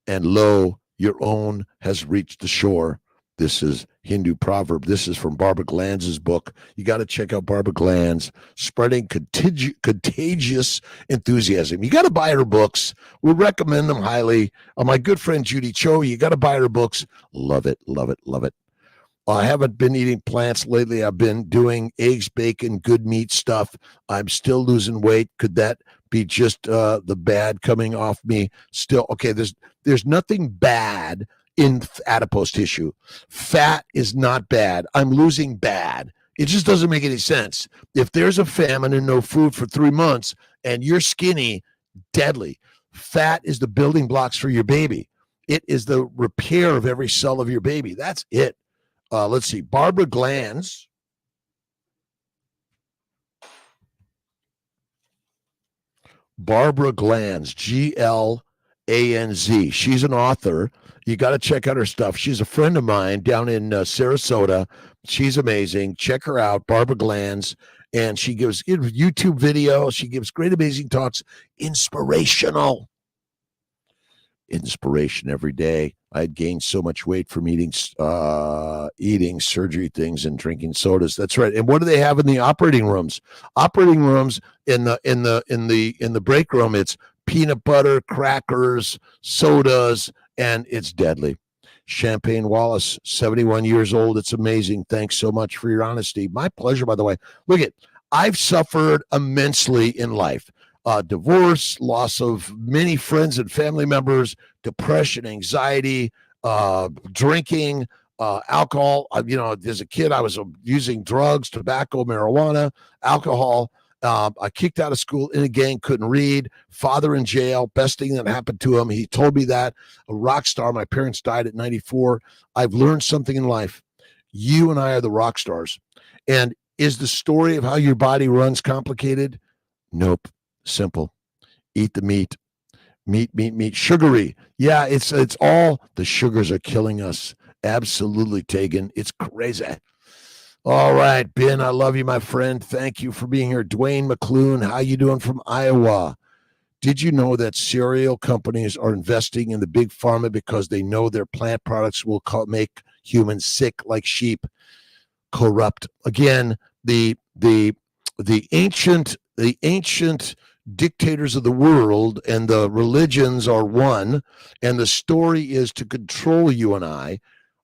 and lo, your own has reached the shore. This is Hindu proverb. This is from Barbara Glanz's book. You got to check out Barbara Glanz, Spreading Contagious Enthusiasm. You got to buy her books. We recommend them highly. My good friend Judy Cho, you got to buy her books. Love it, love it, love it. I haven't been eating plants lately. I've been doing eggs, bacon, good meat stuff. I'm still losing weight. Could that be just the bad coming off me? Still, okay, there's nothing bad in adipose tissue. Fat is not bad. I'm losing bad. It just doesn't make any sense. If there's a famine and no food for 3 months and you're skinny, deadly. Fat is the building blocks for your baby. It is the repair of every cell of your baby. That's it. Let's see. Barbara Glanz. Barbara Glanz, Glanz. She's an author. You got to check out her stuff. She's a friend of mine down in Sarasota. She's amazing. Check her out, Barbara Glanz. And she gives YouTube videos. She gives great, amazing talks. Inspiration every day. I had gained so much weight from eating surgery things and drinking sodas. That's right. And what do they have in the operating rooms? Operating rooms in the break room, it's peanut butter, crackers, sodas, and it's deadly. Champagne Wallace, 71 years old. It's amazing. Thanks so much for your honesty. My pleasure, by the way. Look at, I've suffered immensely in life. Divorce, loss of many friends and family members, depression, anxiety, drinking, alcohol. As a kid, I was using drugs, tobacco, marijuana, alcohol. I kicked out of school in a gang, couldn't read. Father in jail, best thing that happened to him. He told me that. A rock star. My parents died at 94. I've learned something in life. You and I are the rock stars. And is the story of how your body runs complicated? Nope. Simple. Eat the meat. Meat. Sugary. Yeah, it's all the sugars are killing us. Absolutely, Tegan. It's crazy. All right, Ben, I love you, my friend. Thank you for being here. Dwayne McClune, how you doing from Iowa? Did you know that cereal companies are investing in the big pharma because they know their plant products will make humans sick like sheep? Corrupt. Again, the ancient dictators of the world and the religions are one, and the story is to control you and I.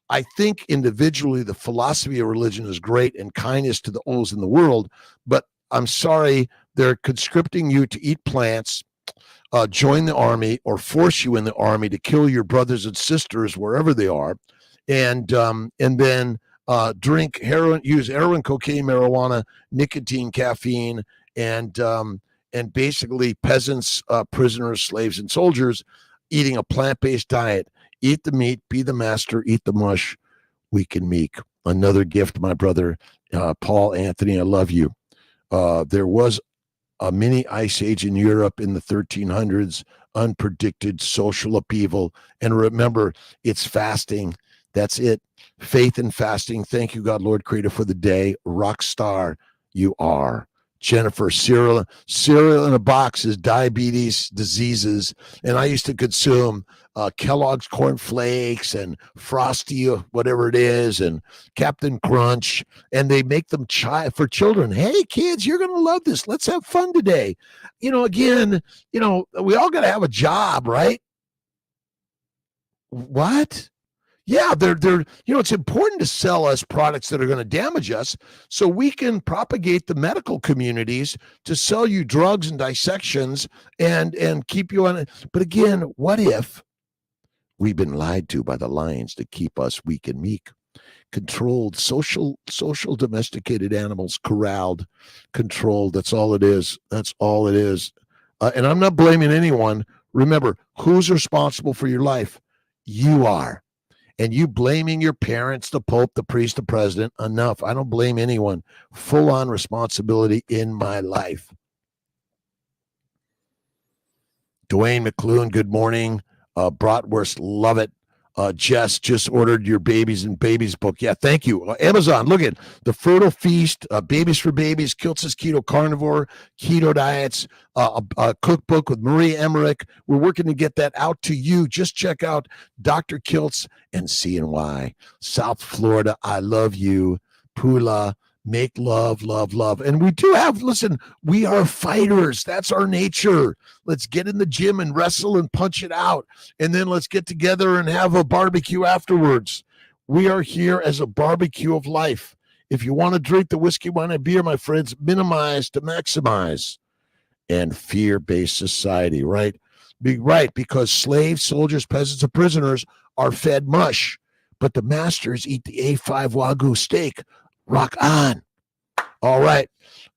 I think individually the philosophy of religion is great and kindness to those in the world, but I'm sorry, they're conscripting you to eat plants, join the army, or force you in the army to kill your brothers and sisters wherever they are, and then drink heroin, use heroin, cocaine, marijuana, nicotine, caffeine, and basically peasants, prisoners, slaves, and soldiers eating a plant-based diet. Eat the meat, be the master, eat the mush, weak and meek. Another gift, my brother, Paul Anthony, I love you. There was a mini ice age in Europe in the 1300s, unpredicted social upheaval. And remember, it's fasting. That's it. Faith and fasting. Thank you, God, Lord, Creator, for the day. Rock star you are. Jennifer, cereal in a box is diabetes diseases. And I used to consume Kellogg's Corn Flakes and Frosty, whatever it is, and Captain Crunch. And they make them for children. Hey, kids, you're going to love this. Let's have fun today. Again, we all got to have a job, right? What? Yeah, they're it's important to sell us products that are going to damage us so we can propagate the medical communities to sell you drugs and dissections and keep you on it. But again, what if we've been lied to by the lions to keep us weak and meek? Controlled, social domesticated animals, corralled, controlled. That's all it is. That's all it is. And I'm not blaming anyone. Remember, who's responsible for your life? You are. And you blaming your parents, the Pope, the priest, the president, enough. I don't blame anyone. Full-on responsibility in my life. Dwayne McClune, good morning. Bratwurst, love it. Jess just ordered your Babies and Babies book. Yeah, thank you. Amazon, look at The Fertile Feast, Babies for Babies, Kiltz's Keto Carnivore, Keto Diets, a cookbook with Maria Emmerich. We're working to get that out to you. Just check out Dr. Kiltz and CNY. South Florida, I love you. Pula, make love, love, love. And we do have, listen, we are fighters. That's our nature. Let's get in the gym and wrestle and punch it out. And then let's get together and have a barbecue afterwards. We are here as a barbecue of life. If you want to drink the whiskey, wine, and beer, my friends, minimize to maximize. And fear-based society, right? Right, because slaves, soldiers, peasants, and prisoners are fed mush. But the masters eat the A5 Wagyu steak. Rock on. All right.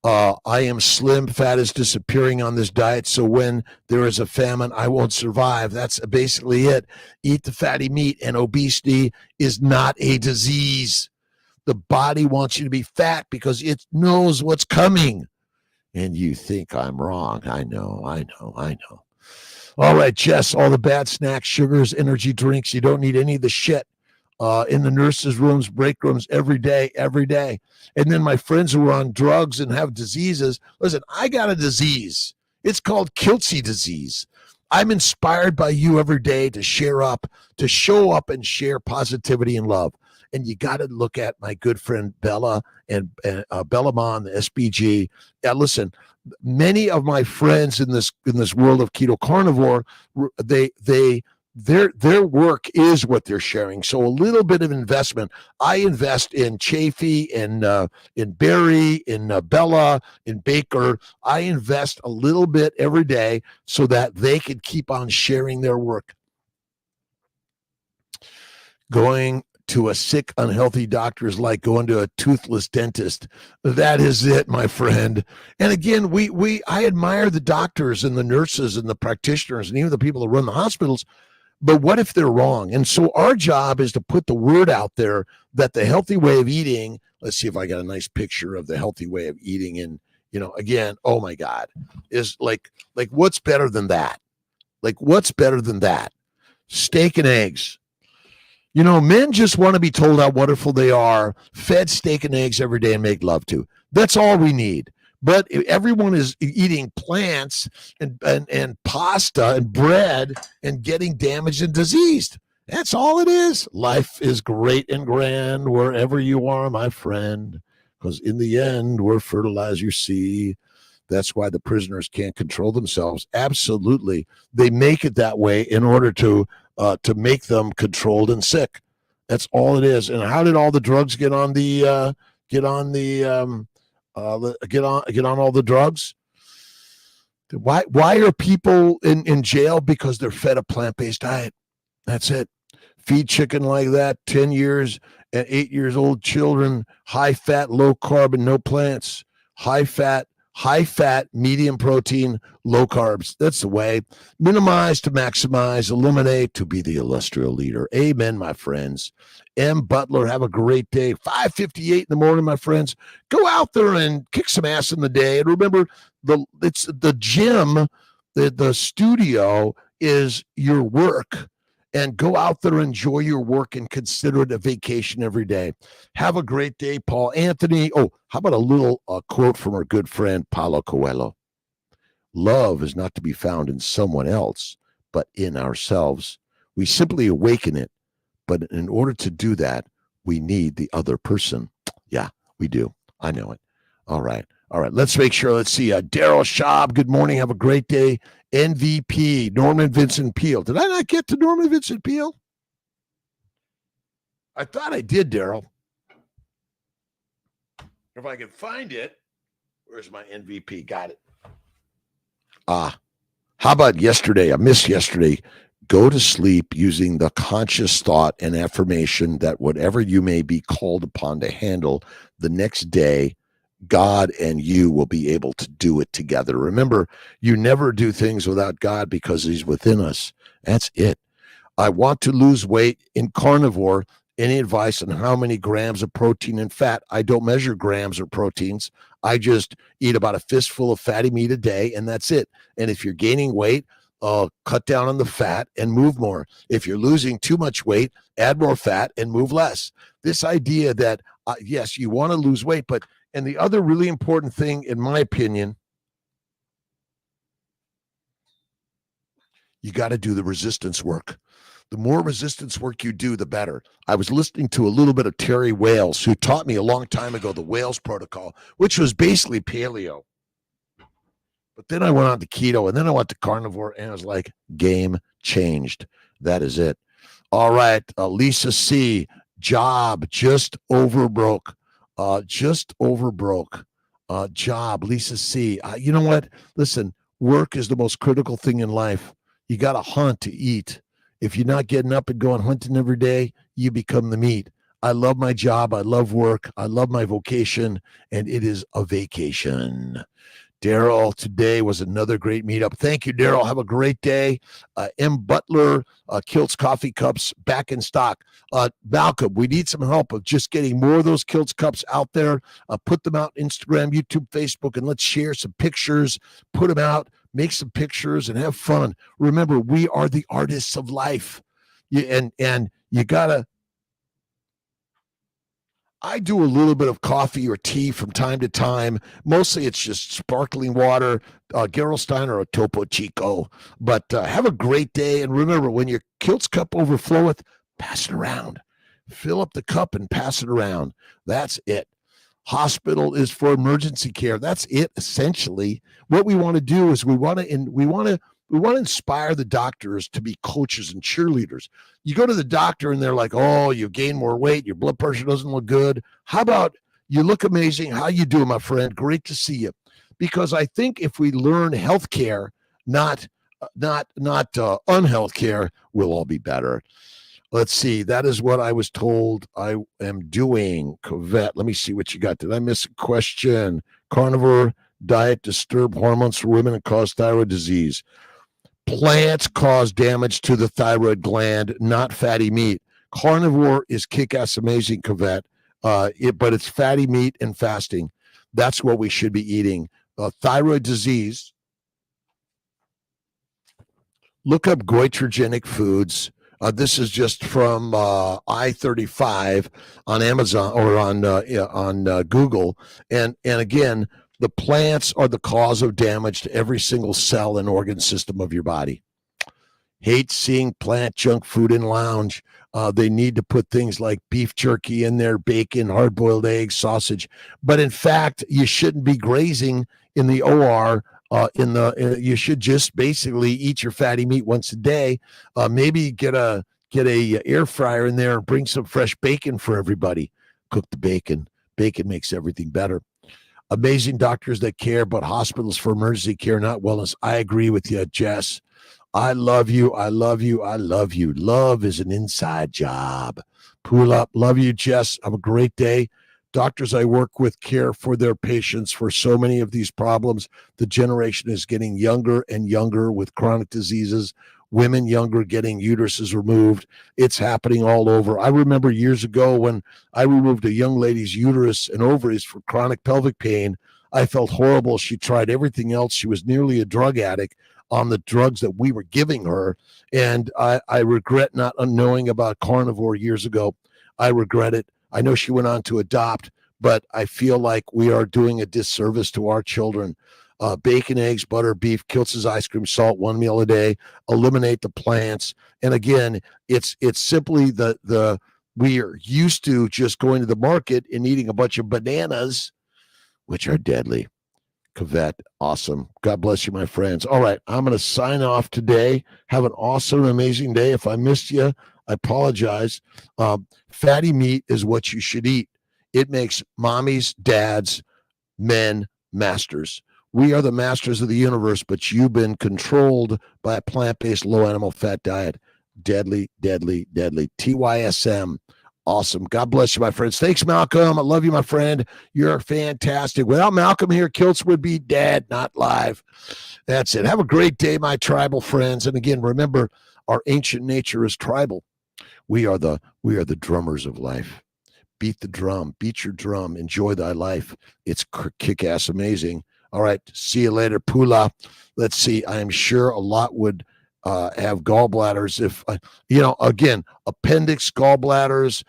I am slim. Fat is disappearing on this diet. So when there is a famine, I won't survive. That's basically it. Eat the fatty meat, and obesity is not a disease. The body wants you to be fat because it knows what's coming. And you think I'm wrong. I know. All right, Jess, all the bad snacks, sugars, energy drinks. You don't need any of the shit. In the nurses' rooms, break rooms, every day. And then my friends who are on drugs and have diseases, listen, I got a disease. It's called Kiltzy disease. I'm inspired by you every day to share up, to show up and share positivity and love. And you got to look at my good friend Bella and Bella Ma and the SBG. Yeah, listen, many of my friends in this world of keto carnivore, their work is what they're sharing. So a little bit of investment. I invest in Chafee, in Barry, in Bella, in Baker. I invest a little bit every day so that they can keep on sharing their work. Going to a sick, unhealthy doctor is like going to a toothless dentist. That is it, my friend. And again, I admire the doctors and the nurses and the practitioners and even the people that run the hospitals. But what if they're wrong? And so our job is to put the word out there that the healthy way of eating, let's see if I got a nice picture of the healthy way of eating. And, again, oh my God, is like what's better than that? Like, what's better than that? Steak and eggs. Men just want to be told how wonderful they are, fed steak and eggs every day and make love to. That's all we need. But everyone is eating plants and pasta and bread and getting damaged and diseased. That's all it is. Life is great and grand wherever you are, my friend, because in the end, we're fertilizer, you see. That's why the prisoners can't control themselves. Absolutely. They make it that way in order to make them controlled and sick. That's all it is. And how did all the drugs get on all the drugs? Why are people in jail? Because they're fed a plant-based diet. That's it. Feed chicken like that, 10 years and 8 years old children, high fat, low carb, and no plants. High fat, medium protein, low carbs. That's the way. Minimize to maximize, eliminate to be the illustrious leader. Amen, my friends. M. Butler, have a great day. 5:58 in the morning, my friends. Go out there and kick some ass in the day. And remember, it's the gym, the studio is your work. and go out there, enjoy your work, and consider it a vacation every day. Have a great day, Paul Anthony. Oh, how about a little quote from our good friend Paulo Coelho? Love is not to be found in someone else, but in ourselves. We simply awaken it, but in order to do that, we need the other person. Yeah, we do. I know it. All right. All right. Let's make sure. Let's see. Daryl Schaub, good morning. Have a great day. MVP, Norman Vincent Peale. Did I not get to Norman Vincent Peale? I thought I did, Daryl. If I can find it, where's my MVP? Got it. How about yesterday? I missed yesterday. Go to sleep using the conscious thought and affirmation that whatever you may be called upon to handle the next day, God and you will be able to do it together. Remember, you never do things without God because he's within us. That's it. I want to lose weight in carnivore. Any advice on how many grams of protein and fat? I don't measure grams or proteins. I just eat about a fistful of fatty meat a day, and that's it. And if you're gaining weight, cut down on the fat and move more. If you're losing too much weight, add more fat and move less. This idea that, yes, you want to lose weight, but, and the other really important thing, in my opinion, you got to do the resistance work. The more resistance work you do, the better. I was listening to a little bit of Terry Wales, who taught me a long time ago the Wales protocol, which was basically paleo. But then I went on to keto, and then I went to carnivore, and I was like, game changed. That is it. All right, Lisa C. Job just over broke. Job, Lisa C. You know what? Listen, work is the most critical thing in life. You got to hunt to eat. If you're not getting up and going hunting every day, you become the meat. I love my job. I love work. I love my vocation, and it is a vacation. Daryl, today was another great meetup. Thank you, Daryl. Have a great day. M. Butler, Kiltz Coffee Cups back in stock. Malcolm, we need some help of just getting more of those Kiltz Cups out there. Put them out Instagram, YouTube, Facebook, and let's share some pictures. Put them out, make some pictures, and have fun. Remember, we are the artists of life. And you got to, I do a little bit of coffee or tea from time to time. Mostly it's just sparkling water, Gerolstein or a Topo Chico. But have a great day. And remember, when your Kiltz cup overfloweth, pass it around. Fill up the cup and pass it around. That's it. Hospital is for emergency care. That's it, essentially. What we want to do is we want to inspire the doctors to be coaches and cheerleaders. You go to the doctor and they're like, oh, you gain more weight. Your blood pressure doesn't look good. How about you look amazing? How you doing, my friend? Great to see you. Because I think if we learn healthcare, not unhealth care, we'll all be better. Let's see. That is what I was told I am doing. Covette, let me see what you got. Did I miss a question? Carnivore diet disturb hormones for women and cause thyroid disease. Plants cause damage to the thyroid gland, not fatty meat. Carnivore is kick-ass amazing, Covette, but it's fatty meat and fasting. That's what we should be eating. Thyroid disease. Look up goitrogenic foods. This is just from I-35 on Amazon or on Google. And again, the plants are the cause of damage to every single cell and organ system of your body. Hate seeing plant junk food in lounge. They need to put things like beef jerky in there, bacon, hard-boiled eggs, sausage. But in fact, you shouldn't be grazing in the OR. You should just basically eat your fatty meat once a day. Maybe get a air fryer in there and bring some fresh bacon for everybody. Cook the bacon. Bacon makes everything better. Amazing doctors that care, but hospitals for emergency care, not wellness. I agree with you, Jess. I love you. I love you. I love you. Love is an inside job. Pull up. Love you, Jess. Have a great day. Doctors I work with care for their patients for so many of these problems. The generation is getting younger and younger with chronic diseases. Women younger getting uteruses removed. It's happening all over. I remember years ago when I removed a young lady's uterus and ovaries for chronic pelvic pain. I felt horrible. She tried everything else. She was nearly a drug addict. on the drugs that we were giving her. And I regret not knowing about carnivore years ago. I regret it. I know she went on to adopt, but I feel like we are doing a disservice to our children. Bacon, eggs, butter, beef, Kiltz's ice cream, salt, one meal a day, eliminate the plants. And again, it's simply the we are used to just going to the market and eating a bunch of bananas, which are deadly. Cavett, awesome. God bless you, my friends. All right, I'm going to sign off today. Have an awesome, amazing day. If I missed you, I apologize. Fatty meat is what you should eat. It makes mommies, dads, men masters. We are the masters of the universe, but you've been controlled by a plant-based low animal fat diet. Deadly, deadly, deadly. TYSM. Awesome. God bless you, my friends. Thanks, Malcolm. I love you, my friend. You're fantastic. Without Malcolm here, Kiltz would be dead, not live. That's it. Have a great day, my tribal friends. And again, remember, our ancient nature is tribal. We are the drummers of life. Beat the drum. Beat your drum. Enjoy thy life. It's kick-ass amazing. All right. See you later, Pula. Let's see. I am sure a lot would have gallbladders if, again, appendix, gallbladders,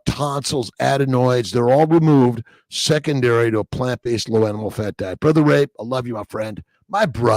tonsils, adenoids, they're all removed secondary to a plant-based low animal fat diet. Brother Ray, I love you, my friend. My brother.